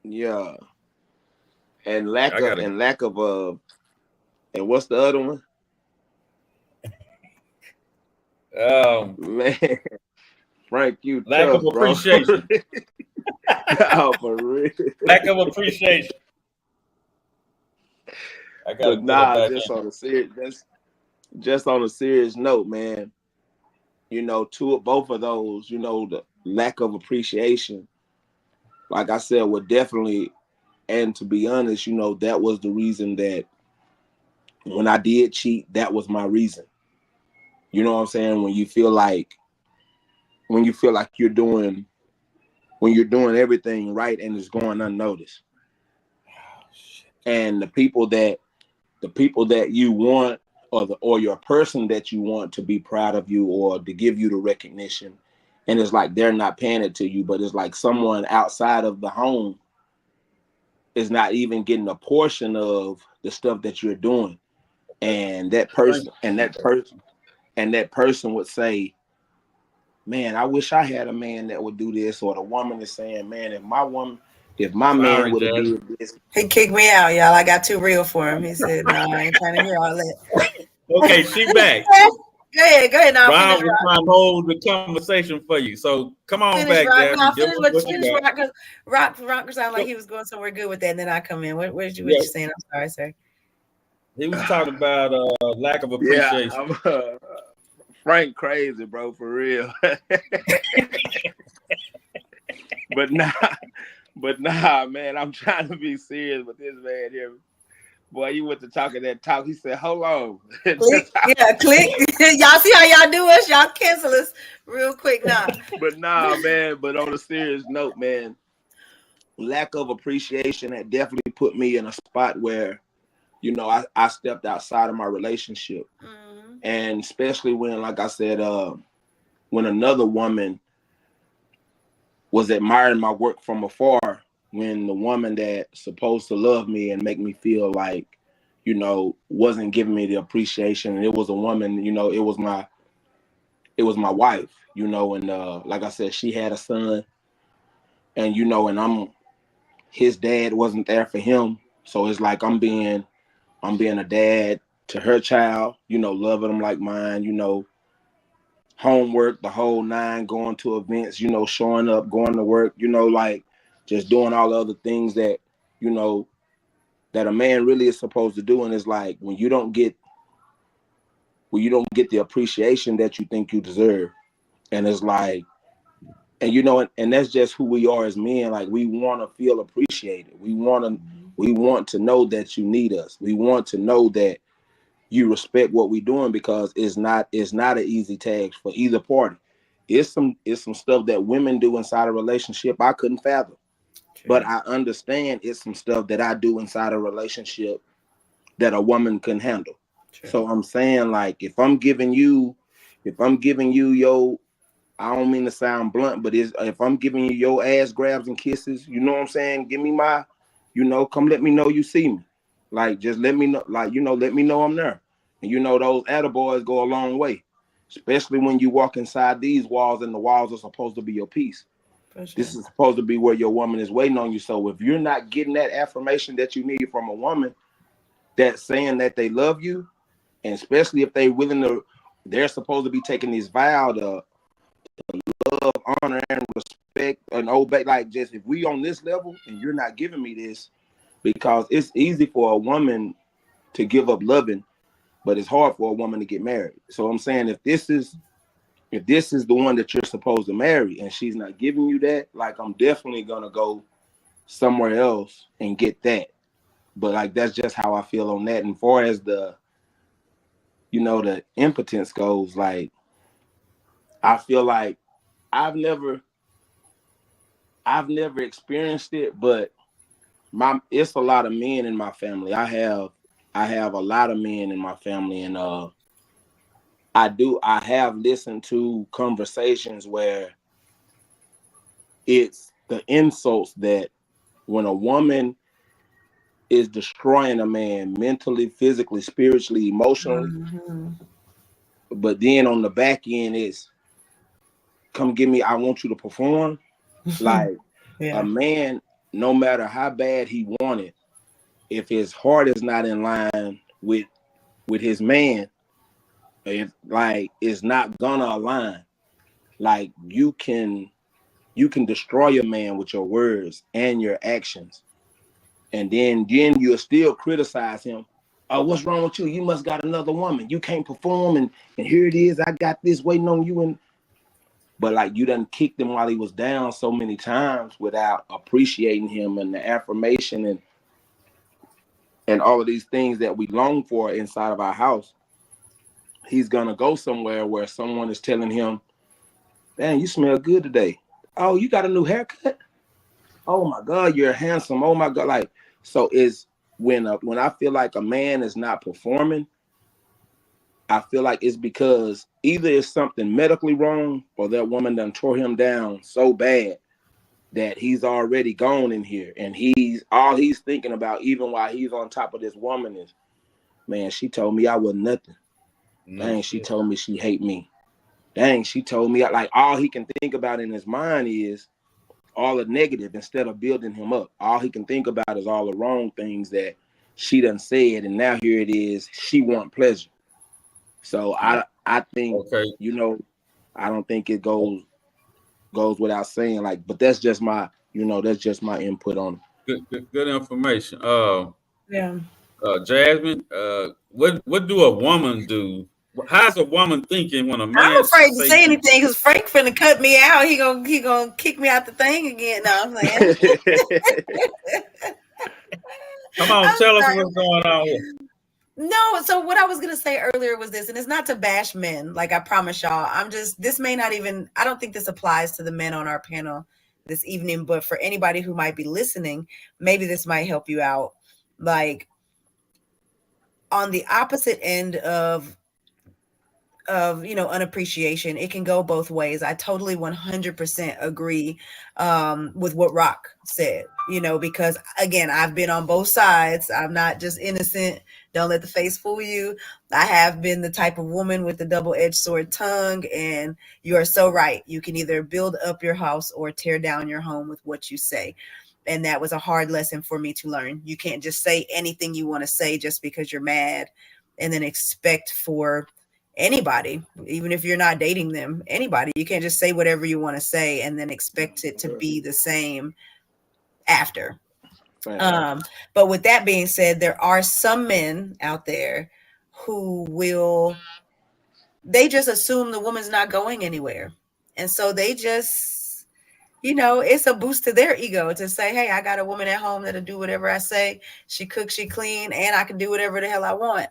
Yeah. And lack I of gotta- and what's the other one? Man, Frank, you Lack tough, of bro. appreciation. Oh, for real. Lack of appreciation. I gotta But get her nah, back just in. on a serious note, man. Both of those, the lack of appreciation, like I said, would definitely, and to be honest, that was the reason that when I did cheat, that was my reason. You know what I'm saying? When you feel like you're doing everything right and it's going unnoticed. And the people that you want, or your person that you want to be proud of you or to give you the recognition, and it's like they're not paying it to you, but it's like someone outside of the home is not even getting a portion of the stuff that you're doing. And that person would say, man, I wish I had a man that would do this. Or the woman is saying, man, if my man Sorry, would have Jazz. did this. He kicked me out, y'all. I got too real for him. He said, no, I ain't trying to hear all that. Okay, she back. Go ahead. Now Rob finish, was trying to hold the conversation for you. So come on finish, back, Rock. Jasmine. No, Give finish us what what you finish, got. Rock, because Rock sounded like he was going somewhere good with that, and then I come in. What you saying? I'm sorry, sir. He was talking about lack of Yeah, appreciation. I'm Frank crazy, bro, for real. But nah, man, I'm trying to be serious with this man here. Boy, you went to talking that talk. He said, hold on. Click. Y'all see how y'all do us? Y'all cancel us real quick now. But nah, man, but on a serious note, man, lack of appreciation had definitely put me in a spot where, you know, I stepped outside of my relationship. Mm-hmm. And especially when, like I said, when another woman was admiring my work from afar, when the woman that's supposed to love me and make me feel like, you know, wasn't giving me the appreciation. And it was a woman, you know, it was my wife, you know, and like I said, she had a son, and, you know, and his dad wasn't there for him. So it's like I'm being a dad to her child, you know, loving them like mine, you know, homework, the whole nine, going to events, you know, showing up, going to work, you know, like just doing all the other things that, you know, that a man really is supposed to do. And it's like when you don't get the appreciation that you think you deserve. And it's like, and you know, and that's just who we are as men. Like we want to feel appreciated. We want to know that you need us. We want to know that you respect what we're doing, because it's not an easy task for either party. It's some stuff that women do inside a relationship I couldn't fathom. True. But I understand it's some stuff that I do inside a relationship that a woman can handle. True. So I'm saying, like, if I'm giving you your, I don't mean to sound blunt, but if I'm giving you your ass grabs and kisses, you know what I'm saying? Give me my, you know, come let me know you see me. Like, just let me know, like, you know, let me know I'm there. And you know, those attaboys go a long way, especially when you walk inside these walls, and the walls are supposed to be your peace. Sure. This is supposed to be where your woman is waiting on you. So if you're not getting that affirmation that you need from a woman that's saying that they love you, and especially if they're supposed to be taking this vow to love, honor, and respect and obey. Like, just if we on this level and you're not giving me this, because it's easy for a woman to give up loving, but it's hard for a woman to get married. So I'm saying, if this is the one that you're supposed to marry and she's not giving you that, like, I'm definitely gonna go somewhere else and get that. But like, that's just how I feel on that. And far as the, you know, the impotence goes, like, I feel like I've never experienced it, but it's a lot of men in my family. I have a lot of men in my family, and I have listened to conversations where it's the insults that when a woman is destroying a man mentally, physically, spiritually, emotionally, mm-hmm. But then on the back end is, come get me, I want you to perform. Like, yeah. A man, no matter how bad he wanted, if his heart is not in line with his man, it's not gonna align. Like, you can destroy a man with your words and your actions, and then you'll still criticize him. Oh, what's wrong with you? You must got another woman. You can't perform, and here it is. I got this waiting on you. But like, you done kicked him while he was down so many times without appreciating him and the affirmation and all of these things that we long for inside of our house. He's gonna go somewhere where someone is telling him, "Man, you smell good today. Oh, you got a new haircut. Oh my God, you're handsome. Oh my God." Like, so is when I feel like a man is not performing, I feel like it's because either it's something medically wrong or that woman done tore him down so bad that he's already gone in here, and he's thinking about, even while he's on top of this woman, is, man, she told me I was nothing. Dang, she told me she hate me. Dang, she told me, like, all he can think about in his mind is all the negative instead of building him up. All he can think about is all the wrong things that she done said, and now here it is, she want pleasure. So I think, Okay. I don't think it goes without saying, like, but that's just my input on it. Good information. Yeah. Jasmine, what do a woman do? How's a woman thinking when a man I'm afraid to say he- anything because Frank finna cut me out. He gonna kick me out the thing again. No, I'm saying. Come on, I'm tell us sorry. what's going on here. No, so what I was gonna say earlier was this, and it's not to bash men, like I promise y'all. This may not even, I don't think this applies to the men on our panel this evening, but for anybody who might be listening, maybe this might help you out. Like, on the opposite end of unappreciation, it can go both ways. I totally 100% agree with what Rock said, because again, I've been on both sides. I'm not just innocent. Don't let the face fool you. I have been the type of woman with the double-edged sword tongue, and you are so right. You can either build up your house or tear down your home with what you say. And that was a hard lesson for me to learn. You can't just say anything you want to say just because you're mad and then expect for anybody, even if you're not dating them, anybody, you can't just say whatever you want to say and then expect it to be the same after. But with that being said, there are some men out there who they just assume the woman's not going anywhere. And so they just, it's a boost to their ego to say, hey, I got a woman at home that'll do whatever I say. She cooks, she clean, and I can do whatever the hell I want.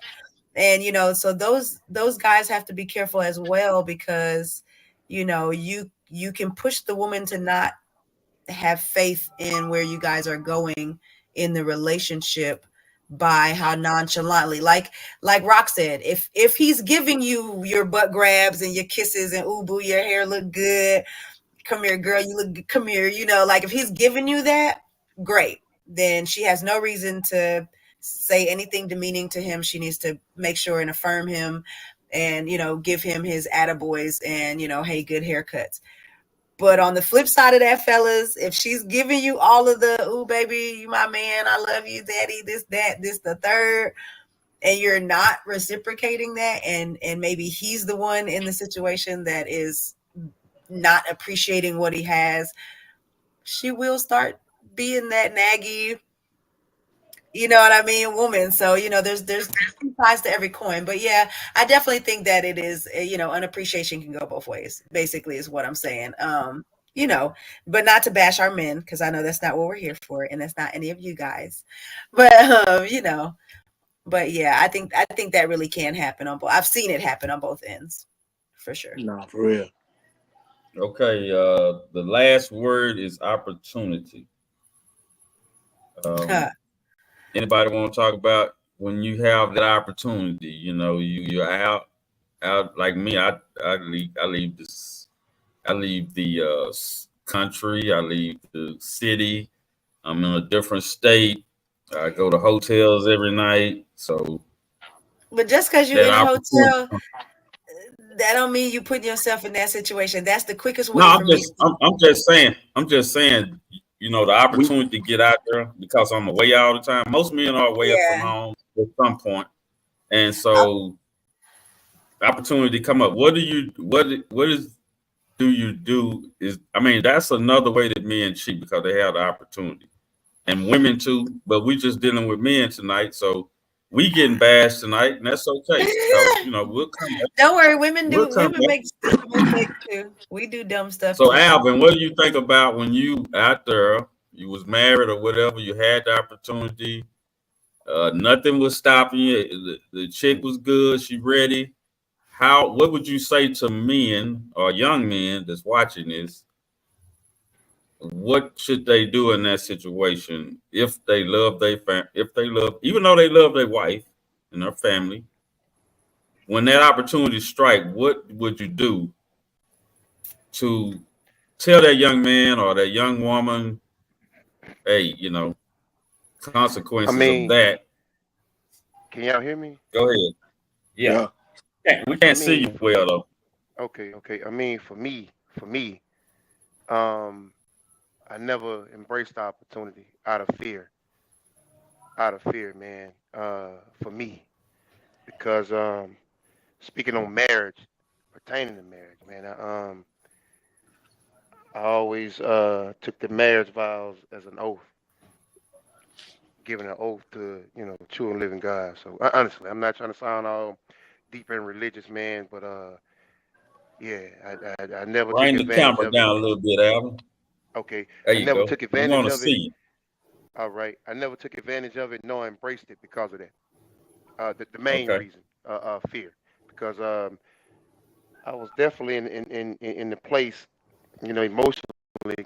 And, so those guys have to be careful as well, because, you can push the woman to not have faith in where you guys are going in the relationship by how nonchalantly, like Rock said, if he's giving you your butt grabs and your kisses and ooh boo, your hair look good, come here girl, you look good, come here, like if he's giving you that, great, then she has no reason to say anything demeaning to him. She needs to make sure and affirm him and, give him his attaboys and, hey, good haircuts. But on the flip side of that, fellas, if she's giving you all of the, ooh, baby, you my man, I love you, daddy, this, that, this, the third, and you're not reciprocating that, and maybe he's the one in the situation that is not appreciating what he has, she will start being that naggy, woman. So, there's two sides to every coin. But yeah, I definitely think that it is, unappreciation can go both ways, basically, is what I'm saying. But not to bash our men, because I know that's not what we're here for, and that's not any of you guys. But but yeah, I think that really can happen on both. I've seen it happen on both ends, for sure. No, for real. Okay, the last word is opportunity. Anybody want to talk about when you have that opportunity? You're out like me. I leave this. I leave the country. I leave the city. I'm in a different state. I go to hotels every night. So, but just because you're in a hotel, that don't mean you put yourself in that situation. That's the quickest way. No, I'm just saying. The opportunity to get out there, because I'm away all the time. Most men are away from home at some point, and so the opportunity come up. What do you do? That's another way that men cheat, because they have the opportunity, and women too. But we just dealing with men tonight, so we getting bashed tonight, and that's okay. So, we'll come back. Don't worry, women make stupid mistakes too. We do dumb stuff. So, Alvin, what do you think about when you out there, you was married or whatever, you had the opportunity, nothing was stopping you, the chick was good, she ready. What would you say to men or young men that's watching this? What should they do in that situation if they love even though they love their wife and their family? when that opportunity strike, what would you do to tell that young man or that young woman, hey, I consequences of mean, that? can y'all hear me? Go ahead. Yeah. Yeah. We I can't see mean, you well though. okay. I mean, for me, um, I never embraced the opportunity out of fear, man. For me, because speaking on marriage, pertaining to marriage, man, I always took the marriage vows as an oath, giving an oath to true and living God. So honestly, I'm not trying to sound all deep and religious, man, but yeah, I never took Bring the advantage camera of it. down a little bit, Alvin. Okay, There I you never go. took We advantage want to of it. see you. All right, I never took advantage of it, nor embraced it because of that. The main Okay. reason, fear, because I was definitely in the place, emotionally,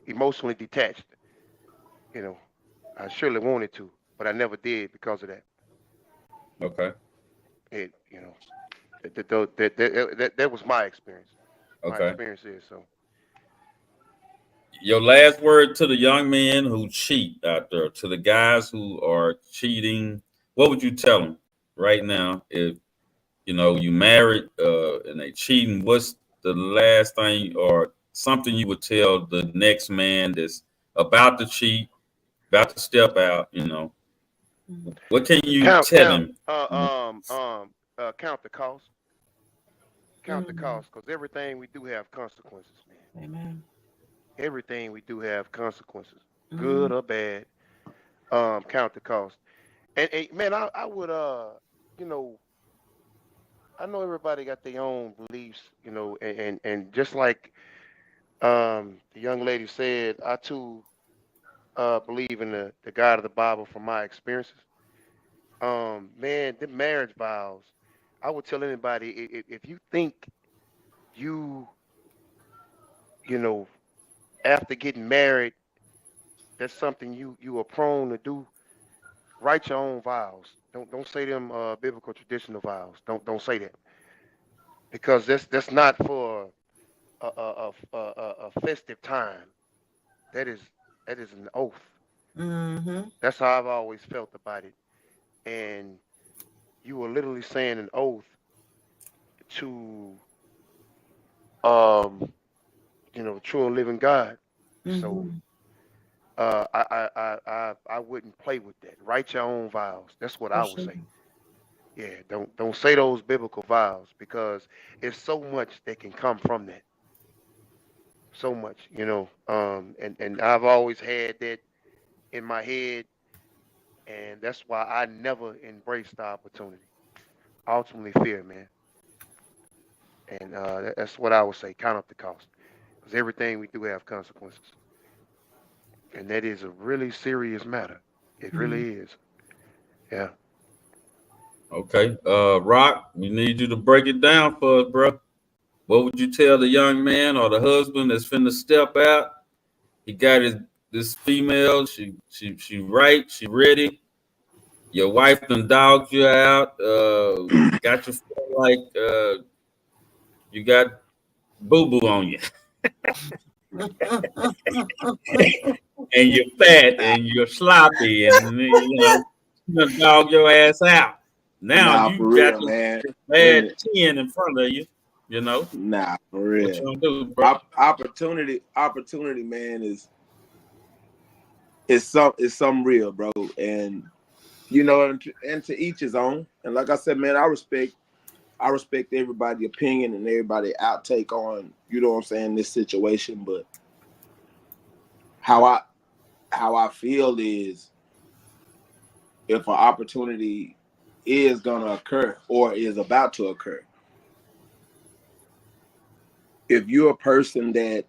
emotionally detached. You know, I surely wanted to, but I never did because of that. Okay. It, that was my experience. My Okay. experience is so. Your last word to the young men who cheat out there, to the guys who are cheating, what would you tell them right now? If you married and they cheating, what's the last thing or something you would tell the next man that's about to cheat, about to step out? What can you Count, tell count, him? count the cost. Count the Mm, cost, because everything we do have consequences, man. amen. Everything we do have consequences, Mm, good or bad. Count the cost. And man, I would you know, I know everybody got their own beliefs, and just like the young lady said, I too believe in the God of the Bible from my experiences. Man, the marriage vows. I would tell anybody if you think you, you know, after getting married, that's something you are prone to do. Write your own vows. Don't say them biblical traditional vows. Don't say that, because that's not for a festive time. That is that is an oath. mm-hmm. That's how I've always felt about it. And you were literally saying an oath to true and living God. So Mm-hmm. I wouldn't play with that. Write your own vows. That's what For I would sure. say. Yeah, don't say those biblical vows, because it's so much that can come from that. So much, and I've always had that in my head, and that's why I never embraced the opportunity. Ultimately, fear, man, and that's what I would say. Count up the cost, because everything we do have consequences, and that is a really serious matter. It Mm. really is. Yeah. Okay. Rock, we need you to break it down for us, bro. What would you tell the young man or the husband that's finna step out? He got this female. She right. She ready. Your wife done dogged you out. Got you feel like you got boo boo on you, and you're fat Nah, and you're sloppy, and you done dog your ass out. Now nah, you for got real, man. this bad And 10 in front of you. You know nah, for what real. you gonna do, bro? Opportunity, man, is some real, bro. And and to each his own. And like I said, man, I respect everybody's opinion and everybody outtake on, what I'm saying, this situation. But how I feel is, if an opportunity is gonna occur or is about to occur, if you're a person that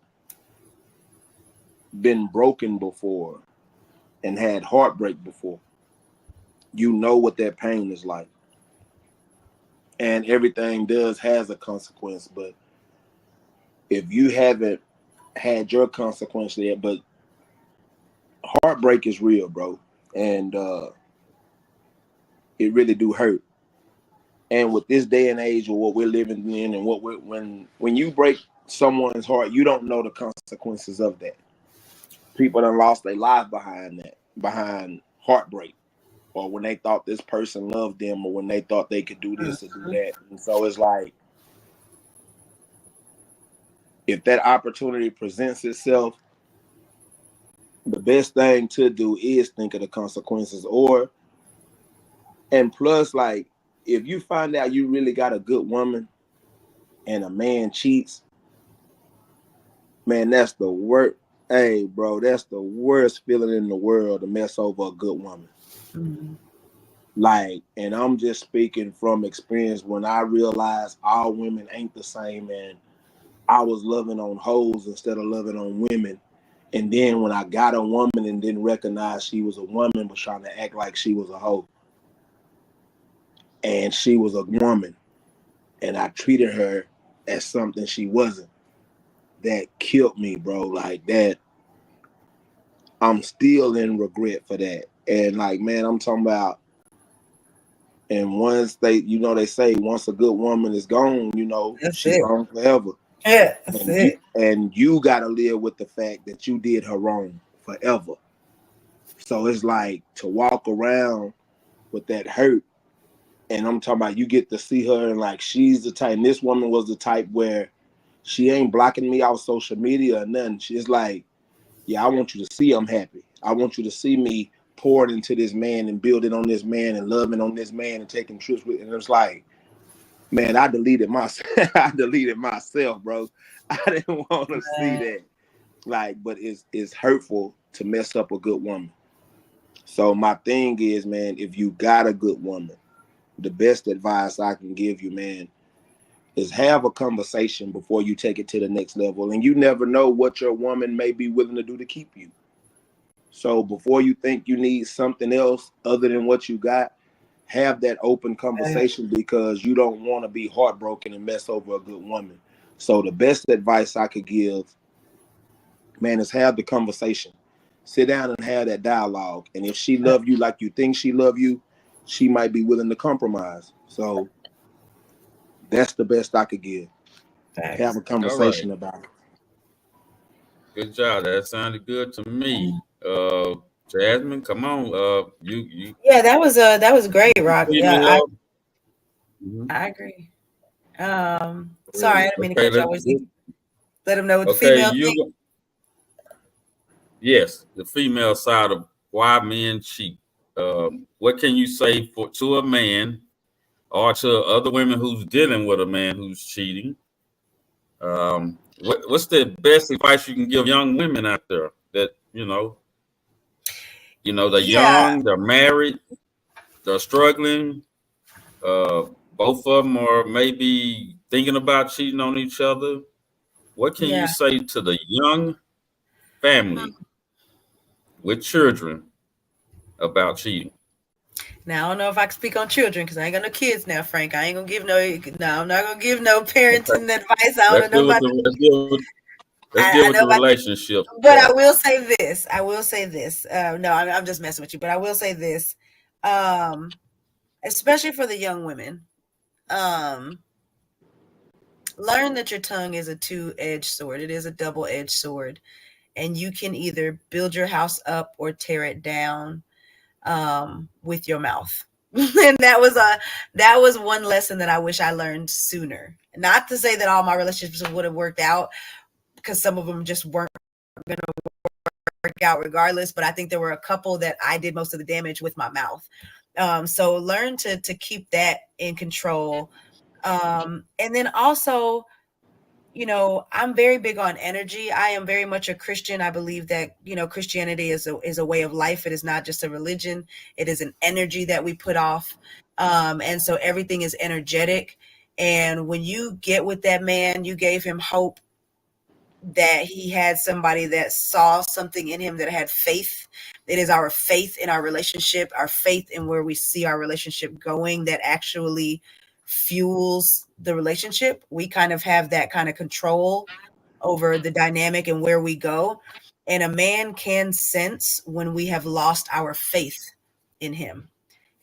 been broken before and had heartbreak before, you know what that pain is like. And everything has a consequence. But if you haven't had your consequence yet, but heartbreak is real, bro. And it really do hurt. And with this day and age, or what we're living in, and when you break someone's heart, you don't know the consequences of that. People done lost their life behind heartbreak, or when they thought this person loved them, or when they thought they could do this or do that. And so it's like, if that opportunity presents itself, the best thing to do is think of the consequences. And plus, like, if you find out you really got a good woman and a man cheats, man, that's the worst. Hey, bro, that's the worst feeling in the world, to mess over a good woman. Mm-hmm. Like, and I'm just speaking from experience, when I realized all women ain't the same, and I was loving on hoes instead of loving on women. And then when I got a woman and didn't recognize she was a woman, was trying to act like she was a hoe. And she was a woman, and I treated her as something she wasn't. That killed me, bro. Like that. I'm still in regret for that. And like, man, I'm talking about, and once they say once a good woman is gone, That's she's it. gone forever. Yeah, that's it. And you gotta live with the fact that you did her wrong forever. So it's like, to walk around with that hurt. And I'm talking about, you get to see her, and like, she's the type, and this woman was the type where she ain't blocking me off social media or nothing. She's like, yeah, I want you to see I'm happy. I want you to see me pouring into this man and building on this man and loving on this man and taking trips with. And it's like, man, I deleted myself. I deleted myself, bro. I didn't want to see that. Like, but it's hurtful to mess up a good woman. So my thing is, man, if you got a good woman, the best advice I can give you, man, is have a conversation before you take it to the next level. And you never know what your woman may be willing to do to keep you. So before you think you need something else other than what you got, have that open conversation, because you don't want to be heartbroken and mess over a good woman. So the best advice I could give, man, is have the conversation. Sit down and have that dialogue. And if she love you like you think she love you, she might be willing to compromise. So that's the best I could give. Facts. Have a conversation about it. Good job. That sounded good to me. Jasmine, come on. You Yeah, that was great, Rock. Yeah, Mhm. I agree. Sorry, I didn't mean to Okay, cut you off. Let them know what the okay, female think. yes, the female side of why men cheat. What can you say to a man or to other women who's dealing with a man who's cheating? What's the best advice you can give young women out there that they're Yeah, young, they're married, they're struggling. Both of them are maybe thinking about cheating on each other. What can you yeah. say to the young family with children about cheating? Now I don't know if I can speak on children because I ain't got no kids now, Frank. I ain't gonna give no. I'm not gonna give no parenting advice. I Let's don't know deal with about. let's I deal with know the about. relationship. But I will say this. No, I'm just messing with you. But I will say this, especially for the young women, learn that your tongue is a two-edged sword. It is a double-edged sword, and you can either build your house up or tear it down with your mouth. And that was one lesson that I wish I learned sooner. Not to say that all my relationships would have worked out, because some of them just weren't going to work out regardless. But I think there were a couple that I did most of the damage with my mouth. So learn to keep that in control. And then also, I'm very big on energy. I am very much a Christian. I believe that, Christianity is a way of life. It is not just a religion. It is an energy that we put off. And so everything is energetic. And when you get with that man, you gave him hope that he had somebody that saw something in him, that had faith. It is our faith in our relationship, our faith in where we see our relationship going, that actually fuels the relationship. We kind of have that kind of control over the dynamic and where we go. And a man can sense when we have lost our faith in him.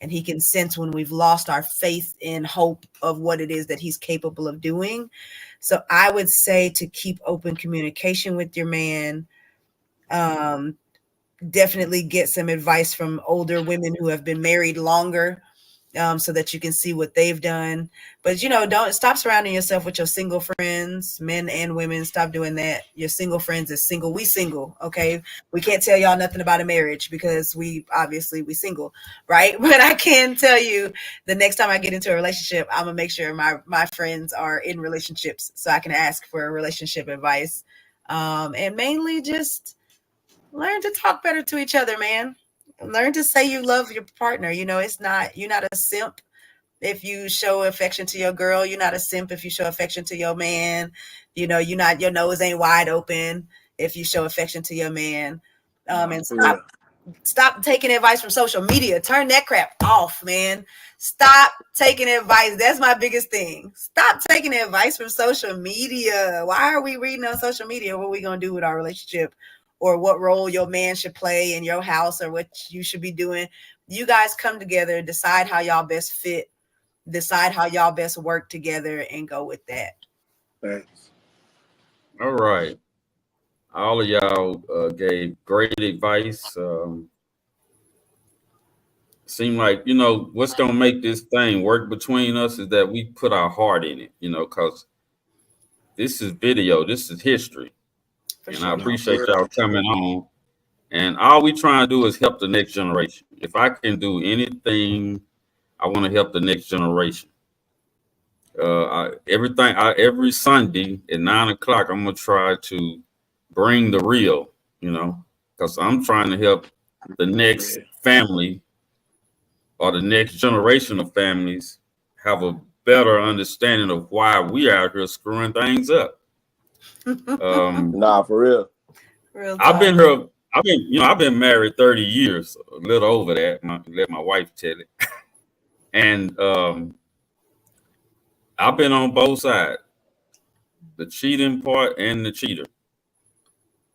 and he can sense when we've lost our faith in hope of what it is that he's capable of doing. So I would say to keep open communication with your man. Definitely get some advice from older women who have been married longer, so that you can see what they've done. But don't stop surrounding yourself with your single friends, men and women. Stop doing that. Your single friends is single. We single, okay? We can't tell y'all nothing about a marriage because we single, right? But I can tell you, the next time I get into a relationship, I'm gonna make sure my friends are in relationships so I can ask for relationship advice, and mainly just learn to talk better to each other, man. Learn to say you love your partner. You're not a simp if you show affection to your girl. You're not a simp if you show affection to your man. Your nose ain't wide open if you show affection to your man. And stop taking advice from social media. Turn that crap off, man. Stop taking advice. That's my biggest thing. Stop taking advice from social media. Why are we reading on social media what we gonna do with our relationship, or what role your man should play in your house, or what you should be doing? You guys come together, decide how y'all best fit, decide how y'all best work together, and go with that. Thanks. All right. All of y'all gave great advice. Seem like, what's going to make this thing work between us is that we put our heart in it, because this is video, this is history. For And sure. I appreciate y'all coming on. And all we trying to do is help the next generation. If I can do anything, I want to help the next generation. Every Sunday at 9:00, I'm gonna try to bring the real, because I'm trying to help the next family or the next generation of families have a better understanding of why we out here screwing things up. Nah, for real. Real I've been talk. here. I've been married 30 years, a little over that. Let my wife tell it. And I've been on both sides, the cheating part and the cheater.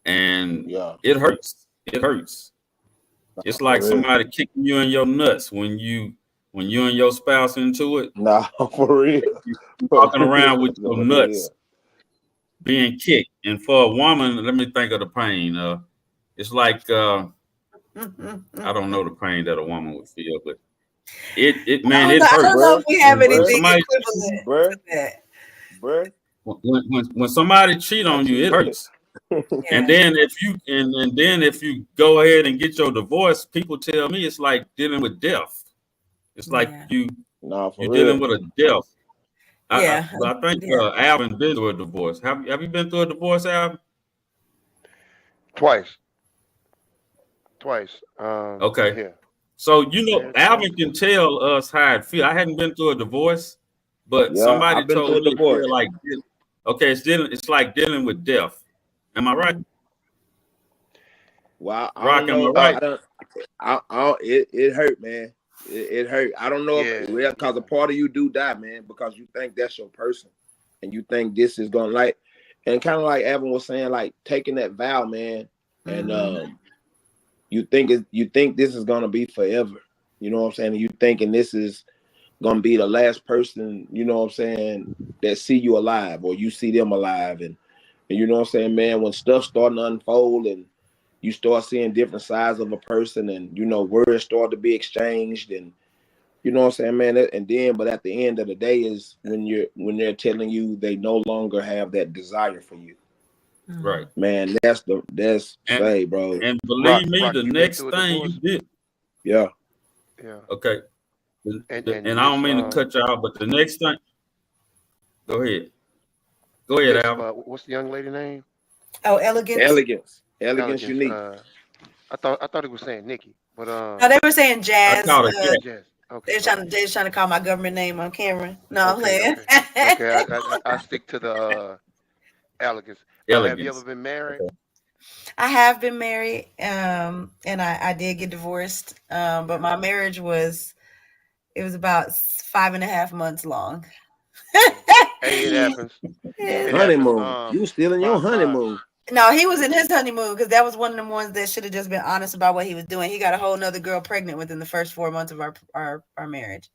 And Yeah. it hurts. It hurts. It's like For real. somebody kicking you in your nuts when you and your spouse into it. Nah, for real. Walking around with your No, nuts being kicked. And for a woman, let me think of the pain. It's like I don't know the pain that a woman would feel, but it I hurts. don't know if we have Bruh. anything Somebody- equivalent Bruh. to that. Bruh. When somebody cheat on you, it hurts. Yeah. And then if you go ahead and get your divorce, people tell me it's like dealing with death. It's like Yeah. Nah, for you're real. dealing with a death. Yeah. I think Alvin been through a divorce. Have you been through a divorce, Alvin? Twice. Okay. Yeah. So Yeah, Alvin can tell us how it feel. I hadn't been through a divorce, but Yeah, somebody I've been told through a me it divorce. feel like it's like dealing with death. Am I right? Well, I Rock, don't know. am I right? It hurt, man. It hurt. I don't know if Yeah. because a part of you do die, man, because you think that's your person, and you think this is gonna and kind of like Evan was saying, like taking that vow, man, and you think this is gonna be forever. You know what I'm saying? And you thinking this is gonna be the last person, you know what I'm saying, that see you alive or you see them alive, and you know what I'm saying, man, when stuff starting to unfold and you start seeing different sides of a person, and words start to be exchanged, and you know what I'm saying, man. But at the end of the day is when they're telling you they no longer have that desire for you. Right. Man, say, bro. And believe me, Rock, the you been next through a thing divorce? you did. Yeah. Yeah. Okay. And I don't mean to cut you out, but the next thing. Go ahead. Go ahead, Alvin. What's the young lady name? Oh, Elegance. Elegance unique. I thought it was saying Nikki, but No, they were saying Jazz. I call it Jazz. Jazz. They're trying to call my government name on camera. No, I'm playing. Okay. I stick to the Elegance. Have you ever been married? Okay. I have been married, and I did get divorced. But my marriage was about 5.5 months long. Hey, it happens. Yeah. Honeymoon. You still in your honeymoon. No, he was in his honeymoon because that was one of the ones that should have just been honest about what he was doing. He got a whole nother girl pregnant within the first 4 months of our marriage.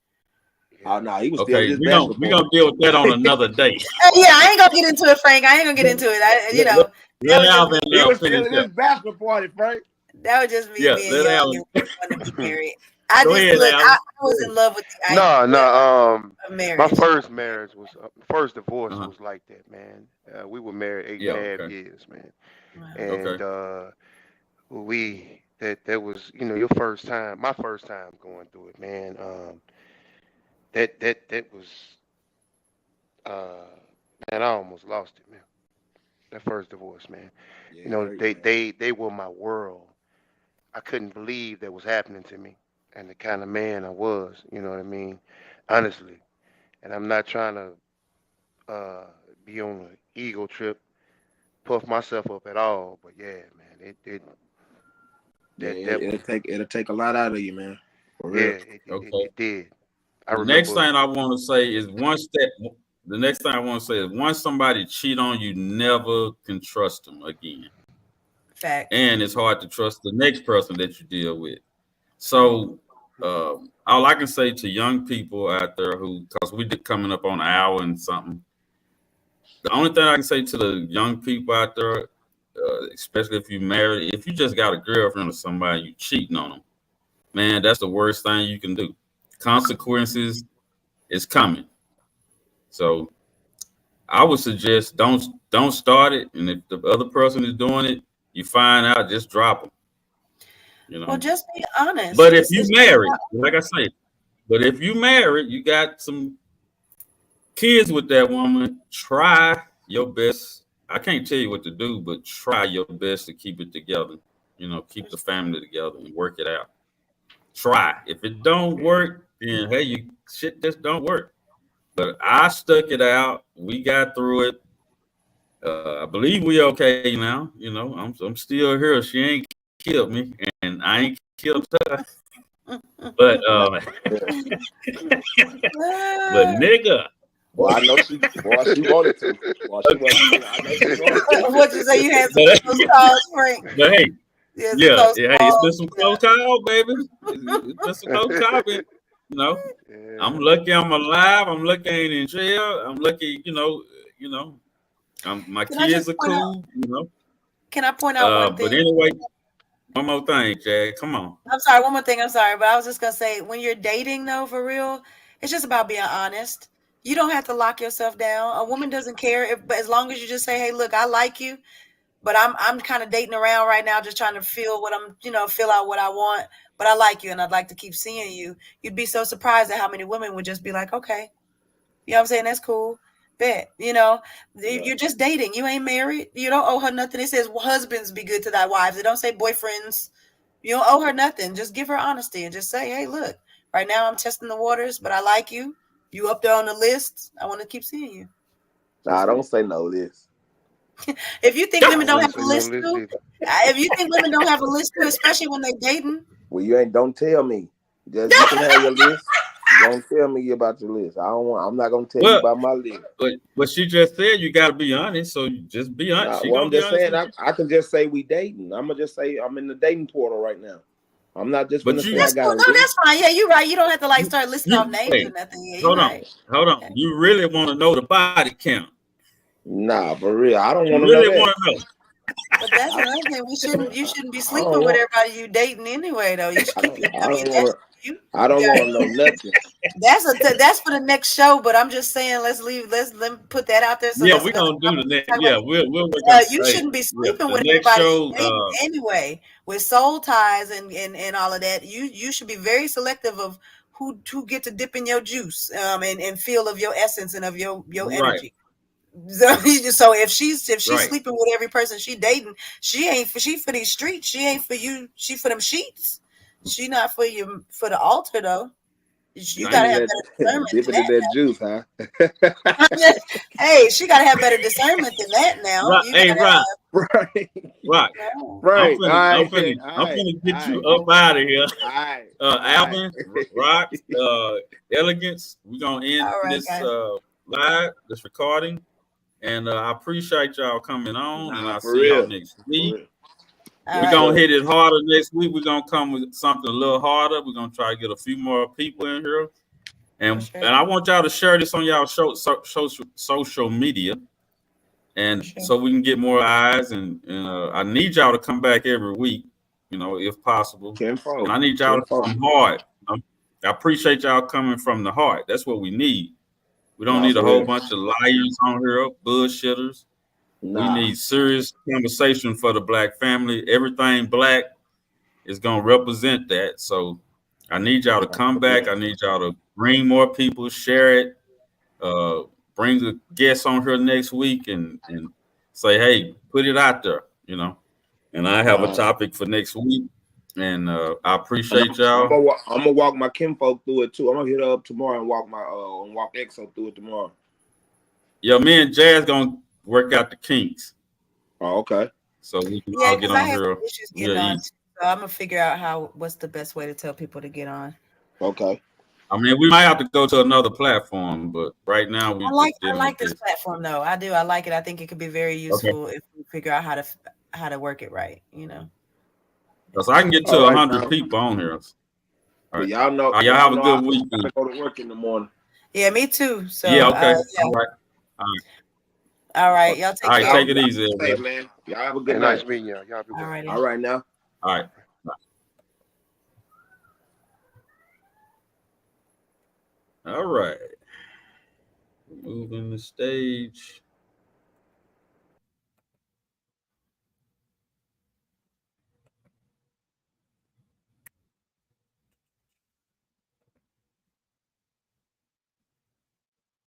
Oh no, he was still Okay, his we bachelor gonna party. deal with that on another day. Yeah, I ain't gonna get into it, Frank. I ain't gonna get into it. Let That let was Alvin just, He was finish still his up. bachelor party, Frank. that was just me Yeah, being let young Alvin. and wanting to be married. I Go just ahead, look. I Alvin. was in love with the No, idea no. of My marriage. first marriage was first divorce Uh-huh. was like that, man. We were married 8 Yeah, and a half okay. years, man. Wow. And Okay. that was your first time, my first time going through it, man. That was uh man, I almost lost it, man. That first divorce, man. Yeah, They were my world. I couldn't believe that was happening to me and the kind of man I was, you know what I mean? Honestly. And I'm not trying to be on an ego trip, puff myself up at all, but yeah, man, yeah. that was It'll take a lot out of you, man. For yeah, real. Okay. it did. I The next remember thing I want to say is the next thing I want to say is once somebody cheat on you, never can trust them again. Facts. And it's hard to trust the next person that you deal with. So all I can say to young people out there because we did coming up on an hour and something, the only thing I can say to the young people out there, especially if you married, if you just got a girlfriend or somebody, you cheating on them, man, that's the worst thing you can do. Consequences is coming. So I would suggest don't start it, and if the other person is doing it, you find out, just drop them. You Well, know. just be honest. But if It's you just married, like I say, but if you married, you got some kids with that woman, try your best. I can't tell you what to do, but try your best to keep it together. You know, keep the family together and work it out. Try. If it don't work, then hey, shit just don't work. But I stuck it out. We got through it. I believe we okay now. You know, I'm still here. She ain't killed me, and I ain't killed her. But but nigga, Well, I know she wanted to. Well, she wasn't. I know she wanted to. what you say? You had some but, close calls, Frank. but hey, Yeah, yeah, hey, it's been some close call, baby. It's been some close call, baby. You know, yeah. I'm lucky I'm alive. I'm lucky I ain't in jail. I'm lucky, my Can I kids just are point out? cool. You know. Can I point out one But thing? anyway, one more thing, Chad. Come on. I'm sorry. One more thing. I'm sorry, but I was just gonna say, when you're dating, though, for real, it's just about being honest. You don't have to lock yourself down. A woman doesn't care, but as long as you just say, "Hey, look, I like you, but I'm kind of dating around right now, just trying to feel what I'm, feel out what I want. But I like you, and I'd like to keep seeing you." You'd be so surprised at how many women would just be like, "Okay, you know what I'm saying? That's cool." Bet, you're just dating. You ain't married. You don't owe her nothing. It says husbands be good to thy wives. It don't say boyfriends. You don't owe her nothing. Just give her honesty and just say, "Hey, look, right now I'm testing the waters, but I like you. You up there on the list. I want to keep seeing you." Nah, don't say no list. If you think women I don't wouldn't have a say no list list too, either. if you think women don't have a list too, especially when they dating, Well, don't tell me. Just you can have your list. Don't tell me about your list. I'm not gonna tell you Well, about my list. but she just said you got to be honest. So you just be honest. Nah, She well, gonna I'm be just honest saying with you. I can just say we dating. I'm gonna just say I'm in the dating portal right now. I'm not just But gonna say you- I that's got cool. a No, list. that's fine. Yeah, you're right. You don't have to like start listing off names Hey, or nothing. Yeah, you're hold right. on. You really want to know the body count? Nah, for real. I don't You want to know really that. want to know? But that's another thing. You shouldn't be I sleeping don't with want. everybody you dating anyway, though. You should keep your. I don't want. you. I don't got- want to know nothing. That's for the next show. But I'm just saying, let me put that out there. So Yeah, that's we're another gonna do the topic. next. Yeah, we'll work on. You Hey, shouldn't be yeah, sleeping the with next everybody show. you dating anyway. With soul ties and all of that, you should be very selective of who get to dip in your juice and feel of your essence and of your Right. energy. So if she's Right. sleeping with every person she dating, she for these streets. She ain't for you. She for them sheets. She not for you for the altar though. You gotta have better discernment Dipping than in that juice, huh? that. Hey, she gotta have better discernment than that now. Right. You Hey, gotta Rock. Right. Rock. Right. I'm finna get you up out of here. Alvin, Rock, Elegance. We're gonna end All right, this guys. live, this recording. And I appreciate y'all coming on, and Nah, I'll for see y'all real. next For week. real. All We're right. gonna hit it harder next week. We're gonna come with something a little harder. We're gonna try to get a few more people in here, and For sure. and I want y'all to share this on y'all social media, and For sure. so we can get more eyes. And I need y'all to come back every week, if possible. Tenfold. And I need y'all to Tenfold. come hard. I appreciate y'all coming from the heart. That's what we need. We don't Nah, need a for whole real. bunch of liars on here, bullshitters. We Nah. need serious conversation for the Black family. Everything Black is going to represent that. So I need y'all to come back. I need y'all to bring more people, share it, bring the guests on here next week and say, hey, put it out there, And I have a topic for next week. And I appreciate y'all. I'm gonna walk my kinfolk through it too. I'm gonna hit her up tomorrow and walk walk EXO through it tomorrow. Yeah, me and Jazz gonna work out the kinks. Oh, okay. So we can Yeah, all get because I on have here. some issues getting on. Too, so I'm gonna figure out what's the best way to tell people to get on. Okay. I mean, we might have to go to another platform, but right now we I like just dealing with this platform though. I do. I like it. I think it could be very useful if we figure out how to work it right. Because I can get to 100 people on here. All right. Y'all know. Y'all have a good week. I gotta go to work in the morning. Yeah, me too. So yeah, okay. yeah. All right. All right. Y'all take care. All right, take it easy, Safe, man. Y'all have a good Hey, night. nice meeting y'all. Y'all be well. All right now. All right. All right. Moving the stage.